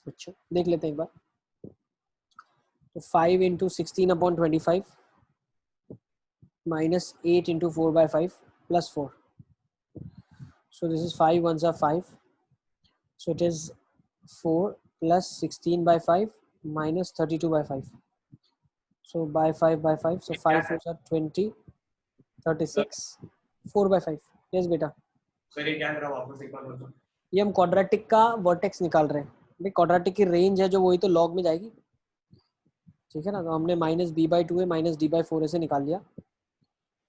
अच्छा देख लेते हैं एक बार। तो 5 × 16/25 minus 8 × 4/5 plus 4. So this is 5 ones are 5. So it is 4 plus 16/5 minus 32/5. So by 5/5. So 5 4s are 20, 36, 4/5. Yes बेटा,
सर ये क्या करा वापस एक बार बताओ।
ये हम क्वाड्रेटिक का वर्टेक्स निकाल रहे हैं। भाई क्वाड्रेटिक की रेंज है जो वही तो लॉग में जाएगी, ठीक है ना। तो हमने -b/2a माइनस d/4a से निकाल लिया।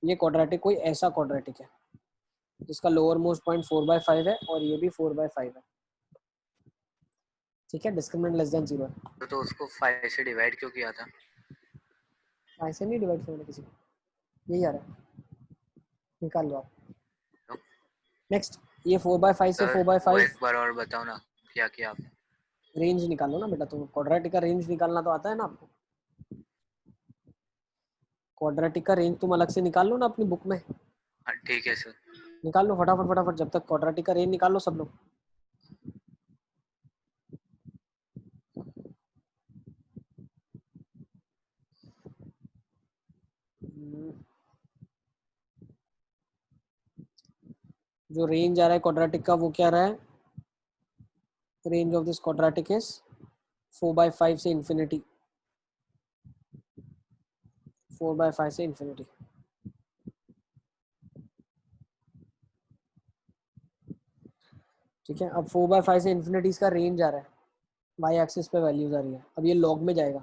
ये क्वाड्रेटिक कोई ऐसा क्वाड्रेटिक है जिसका लोअर मोस्ट पॉइंट 4/5 है और ये भी 4/5 है, ठीक है। डिस्क्रिमिनेंट लेस देन 0 है।
तो उसको 5 से डिवाइड क्यों किया था?
ऐसे नहीं डिवाइड करना किसी को, यही आ रहा है, निकाल लो आप। नेक्स्ट ये 4/5 से
सर,
4/5
वो एक बार और बताओ ना क्या किया आपने।
रेंज निकालो ना बेटा। तो क्वाड्रेटिक का रेंज निकालना तो आता है ना आपको। क्वाड्रेटिक का रेंज तुम अलग से निकाल लो ना अपनी बुक में,
हाँ ठीक है सर।
निकाल लो फटाफट फटाफट, जब तक क्वाड्रेटिक का रेंज निकाल लो सब लोग। जो रेंज आ रहा है क्वाड्रेटिक का वो क्या रहा है, range of this quadratic is 4/5 से इंफिनिटी, 4/5 से इंफिनिटी। ठीक है, अब 4/5 से इंफिनिटी इसका रेंज आ रहा है, वाई एक्सिस पे वैल्यूज आ रही है। अब ये लॉग में जाएगा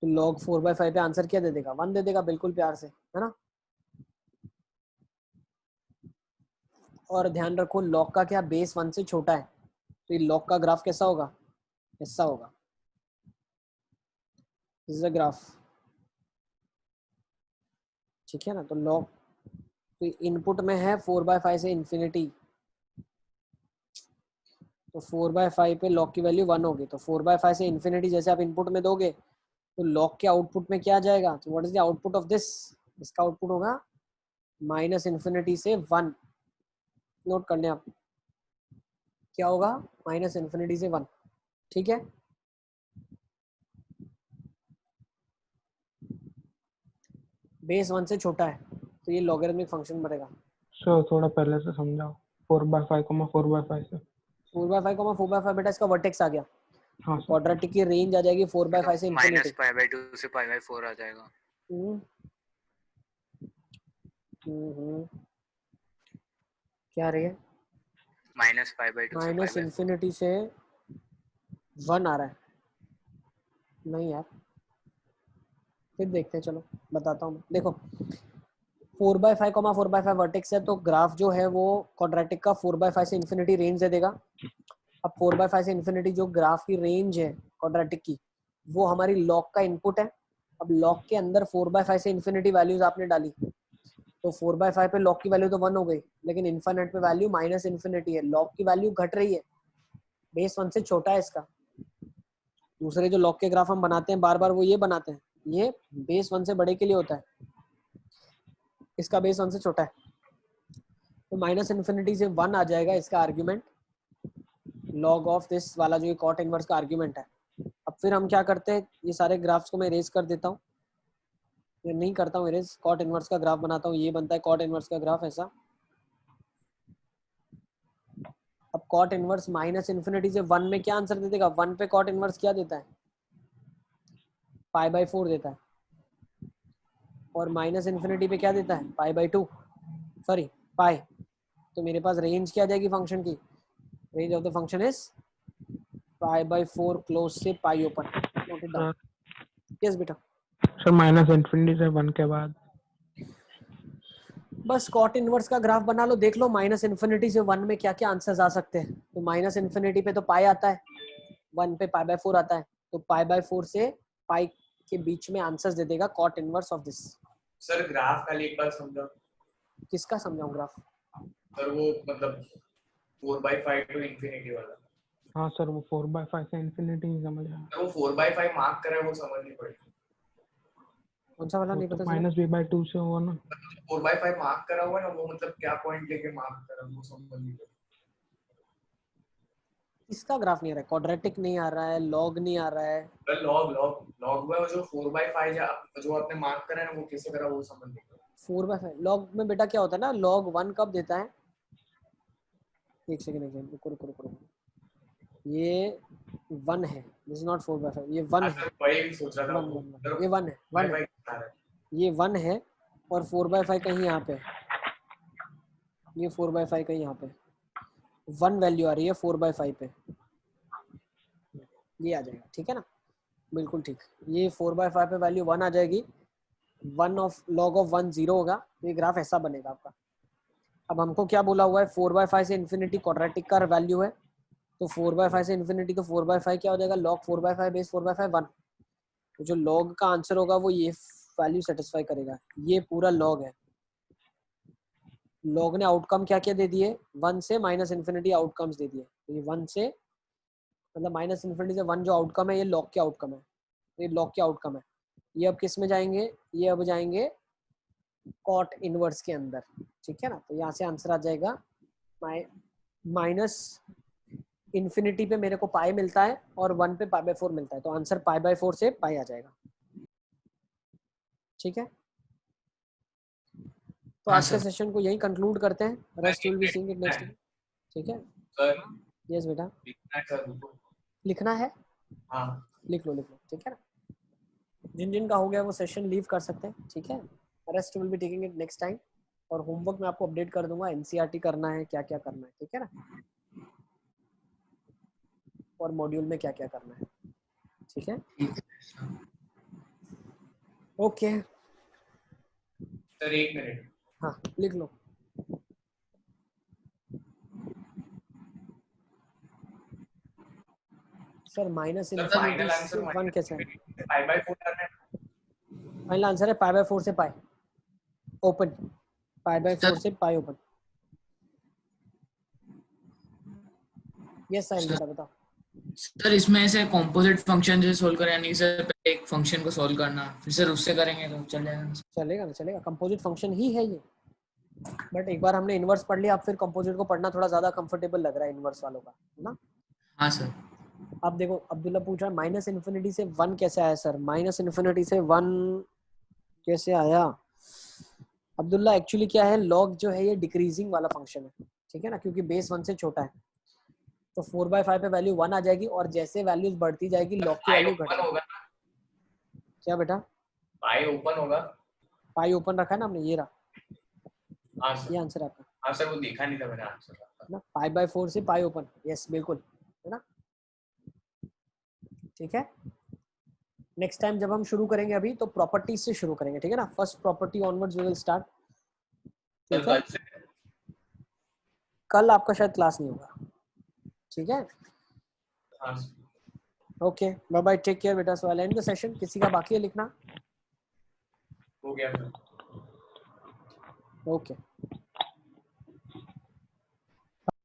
तो लॉग 4/5 पे आंसर क्या दे देगा, 1 दे देगा, बिल्कुल प्यार से, है ना। और ध्यान रखो लॉग का क्या बेस 1 से छोटा है, तो ये लॉग का ग्राफ कैसा होगा, ऐसा होगा। दिस इज अ ग्राफ, ठीक है ना। तो लॉग तो इनपुट में है 4/5 से इंफिनिटी, तो 4/5 पे लॉग की वैल्यू 1 होगी। तो 4/5 से इंफिनिटी जैसे आप इनपुट में दोगे तो लॉग के आउटपुट में क्या जाएगा, तो what is the output of this, इसका आउटपुट होगा -इंफिनिटी से 1। नोट कर लें आप, क्या होगा, -इंफिनिटी से 1, ठीक है। बेस 1 से छोटा है तो ये लॉगरिथमिक फंक्शन बनेगा।
सर थोड़ा पहले से समझाओ। 4/5, 4/5 से
4/5, 4/5 बेटा इसका वर्टेक्स आ गया।
हाँ सर।
क्वाड्रेटिक की रेंज आ जाएगी 4/5 से इंफिनिटी।
-π/2 से π/4 आ जाएगा।
क्या रही है,
-π/2 से
माइनस
π/4।
इंफिनिटी से 1 आ रहा है, नहीं यार, फिर देखते हैं, चलो बताता हूँ। देखो 4/5, 4/5 वर्टेक्स है, तो ग्राफ जो है वो क्वाड्रेटिक का 4/5 से इंफिनिटी रेंज दे देगा। अब 4/5 से इंफिनिटी जो ग्राफ की रेंज है क्वाड्रेटिक की, वो हमारी लॉग का इनपुट है। अब लॉग के अंदर 4/5 से इंफिनिटी वैल्यूज आपने डाली, तो 4/5 पे लॉग की वैल्यू तो 1 हो गई, लेकिन इनफिनिट पे वैल्यू -इंफिनिटी है, लॉग की वैल्यू घट रही है, बेस 1 से छोटा है इसका। दूसरे जो लॉग के ग्राफ हम बनाते हैं बार बार वो ये बनाते हैं, ये बेस 1 से बड़े के लिए होता है, इसका बेस 1 से छोटा है, तो -इंफिनिटी से 1 आ जाएगा इसका आर्ग्यूमेंट, लॉग ऑफ दिस वाला जो ये कॉट इनवर्स का आर्ग्यूमेंट है। अब फिर हम क्या करते हैं, ये सारे ग्राफ्स को मैं इरेज कर देता हूँ, ये नहीं करता हूँ इरेज, कॉट इनवर्स का ग्राफ बनाता हूँ, ये बनता है कॉट इनवर्स का ग्राफ ऐसा। अब कॉट इनवर्स -इंफिनिटी से 1 में क्या आंसर दे देगा, 1 पे कॉट इनवर्स क्या देता है, π/4 देता है, और -इंफिनिटी पे क्या देता है, π/2, सॉरी पाई। तो मेरे पास रेंज क्या आ जाएगी फंक्शन की, range of the function is π/4 close से pi open. Note it down. Yes बेटा।
सर -इंफिनिटी से 1 के बाद
बस कॉट इनवर्स का ग्राफ बना लो, देख लो -इंफिनिटी से 1 में क्या क्या आंसर्स आ सकते हैं। तो -इंफिनिटी पे तो पाई आता है, 1 पे π/4 आता है, तो π/4 से पाई के बीच में आंसर्स दे देगा cot inverse of this.
Sir graph खाली एक बार समझा।
किसका समझाऊं ग्राफ?
सर वो मतलब 4/5 टू इंफिनिटी वाला।
हाँ सर, वो 4/5 से इन्फिनिटी नहीं समझ आया।
सर वो 4/5 मार्क करा है वो समझ नहीं पड़ी।
कौन सा वाला
वो
नहीं
तो
पता चला?
-b/2 से होगा ना।
4/5 मार्क करा हुआ है ना, वो मतलब क्या पॉइंट लेके मार्क करा वो समझ नहीं पड़ी।
इसका ग्राफ नहीं आ रहा है, क्वाड्रेटिक नहीं आ रहा है, लॉग नहीं आ रहा है।
सर लॉग में वो जो 4/5 जो आपने मार्क करा है ना वो कैसे करा वो समझ नहीं पड़ा।
4/5 लॉग में बेटा क्या होता है ना, log 1 कब देता है? एक सेकंड रुको रुको रुको रुको। ये 1 है, दिस इज नॉट 4/5, ये 1 है,
सर वही सोच रहा था
1
वो।
1 ये 1 है, 1 है, ये 1 है और 4/5 कहीं यहाँ पे, ये 4/5 कहीं यहाँ पे 1 वैल्यू आ रही है 4/5 पे, ये आ जाएगा, ठीक है ना, बिल्कुल ठीक। ये 4/5 पे वैल्यू 1 आ जाएगी, 1 ऑफ log ऑफ 1 0 होगा, तो ये ग्राफ ऐसा बनेगा आपका। अब हमको क्या बोला हुआ है, 4/5 से इन्फिनिटी क्वाड्रेटिक का वैल्यू है, तो 4/5 से इन्फिनिटी, तो 4/5 क्या हो जाएगा, log 4/5 बेस 4/5 1। तो जो log का आंसर होगा वो ये वैल्यू सेटिस्फाई करेगा, ये पूरा log है। log ने आउटकम क्या क्या दे दिए, 1 से -इन्फिनिटी आउटकम्स दे दिए, तो ये 1 से मतलब -इन्फिनिटी से 1 जो आउटकम है ये log के आउटकम है, ये log के आउटकम है। ये अब किस में जाएंगे, ये अब जाएंगे कॉट इनवर्स के अंदर, ठीक है ना। तो यहाँ से आंसर आ जाएगा -इन्फिनिटी पे मेरे को पाई मिलता है और 1 पे π/4 मिलता है, तो आंसर π/4 से पाई आ जाएगा, ठीक है। तो
हाँ
आज के
सर।
सेशन को यही कंक्लूड करते हैं, rest will be seeing it next time, ठीक है।
सर
यस बेटा,
लिखना है सर रुको।
लिखना है,
हाँ
लिख लो, ठीक है ना। जिन जिन का हो गया वो सेशन लीव कर सकते हैं, ठीक है। Rest will be taking it next time, और होमवर्क मैं आपको अपडेट कर दूंगा, एनसीईआरटी करना है, क्या क्या करना है, ठीक है ना, और मॉड्यूल में क्या क्या करना है, ठीक है। ओके
सर एक मिनट।
हाँ लिख लो। सर -इन्फिनिटी से 1 कैसे है?
π/4 करना है।
फाइनल आंसर है π/4 से पाई ओपन, π/4 से पाई ओपन। यस साहिल बेटा बताओ।
सर इसमें ऐसे कंपोजिट फंक्शन जैसे सोल्व करें, यानी सर पहले एक फंक्शन को सोल्व करना, फिर सर उससे करेंगे तो चल जाएगा।
चलेगा ना, चलेगा, कंपोजिट फंक्शन ही है ये, बट एक बार हमने इनवर्स पढ़ लिया, अब फिर कंपोजिट को पढ़ना थोड़ा ज्यादा कंफर्टेबल लग रहा है इनवर्स वालों का, है ना।
हाँ सर।
अब देखो अब्दुल्ला पूछ रहा है -इन्फिनिटी से 1 कैसे आया सर, -इन्फिनिटी से 1 कैसे आया अब्दुल्ला? एक्चुअली क्या है, log जो है ये डिक्रीजिंग वाला फंक्शन है, ठीक है ना, क्योंकि बेस 1 से छोटा है, तो 4/5 पे वैल्यू 1 आ जाएगी, और जैसे वैल्यूज बढ़ती जाएगी log की वैल्यू
ओपन
घटेगी।
होगा ना,
क्या बेटा?
पाई ओपन होगा।
पाई ओपन रखा है ना हमने, ये रहा,
हाँ
ये
सर।
आंसर आपका
हाँ सर वो देखा नहीं था मैंने आंसर आपका।
ना, π/4 से पाई ओपन, यस बिल्कुल, है ना, ठीक है। नेक्स्ट टाइम जब हम शुरू करेंगे अभी तो प्रॉपर्टीज से शुरू करेंगे, ठीक है ना, first property onwards we will start,
sir
ठीक है।
कल से।
कल आपका शायद क्लास नहीं होगा, ठीक है।
हाँ sir.
Okay bye bye, take care बेटा। So I end the session, किसी का बाकी है लिखना?
हो गया सर।
ओके